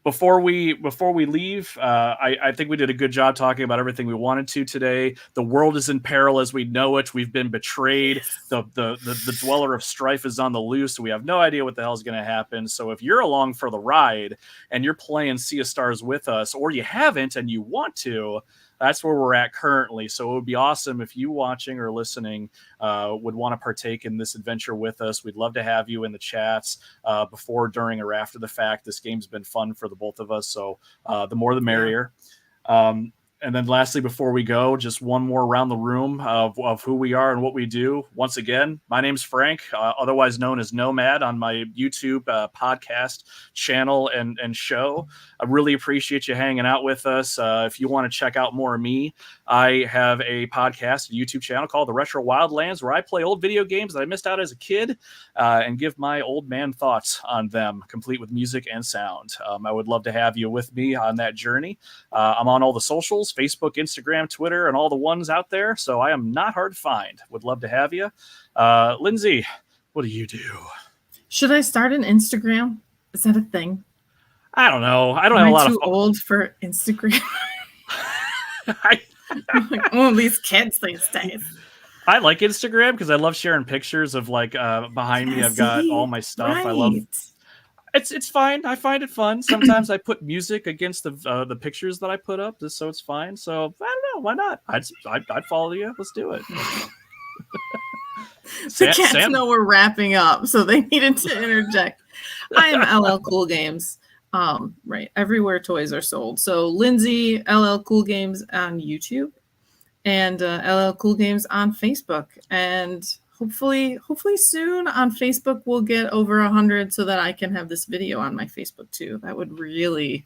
Before we leave, I think we did a good job talking about everything we wanted to today. The world is in peril as we know it. We've been betrayed. The dweller of strife is on the loose. We have no idea what the hell is going to happen. So if you're along for the ride and you're playing Sea of Stars with us, or you haven't and you want to, That's where we're at currently. So it would be awesome if you watching or listening would want to partake in this adventure with us. We'd love to have you in the chats before, during, or after the fact. This game's been fun for the both of us, so the more the merrier. And then lastly, before we go, just one more around the room of who we are and what we do. Once again, my name's Frank, otherwise known as Nomad on my YouTube podcast channel and show. I really appreciate you hanging out with us. If you want to check out more of me, I have a podcast, a YouTube channel called The Retro Wildlands, where I play old video games that I missed out as a kid and give my old man thoughts on them, complete with music and sound. I would love to have you with me on that journey. I'm on all the socials, Facebook, Instagram, Twitter, and all the ones out there. So I am not hard to find. Would love to have you. Lindsay, what do you do? Should I start an Instagram? Is that a thing? I don't know. I don't Am have a I lot too of old for Instagram? I'm like, oh, these kids these days. I like Instagram because I love sharing pictures of like behind me. I've got all my stuff. Right. I love. It's fine. I find it fun. Sometimes I put music against the pictures that I put up, just so it's fine. So I don't know. Why not? I'd follow you. Let's do it. The cats know we're wrapping up, so they needed to interject. I am LL Cool Games. Right, everywhere toys are sold. So Lindsay, LL Cool Games on YouTube, and LL Cool Games on Facebook, and hopefully soon on Facebook we'll get over 100 so that I can have this video on my Facebook too. That would really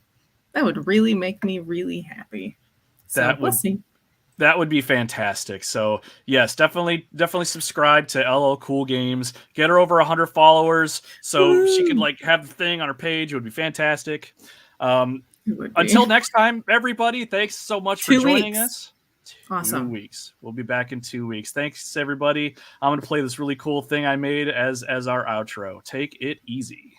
make me really happy. So we'll see. That would be fantastic. So yes, definitely subscribe to LL Cool Games. Get her over 100 followers so she could like have the thing on her page. It would be fantastic. Until next time, everybody, thanks so much for joining us. Awesome. 2 weeks. We'll be back in 2 weeks. Thanks, everybody. I'm going to play this really cool thing I made as our outro. Take it easy.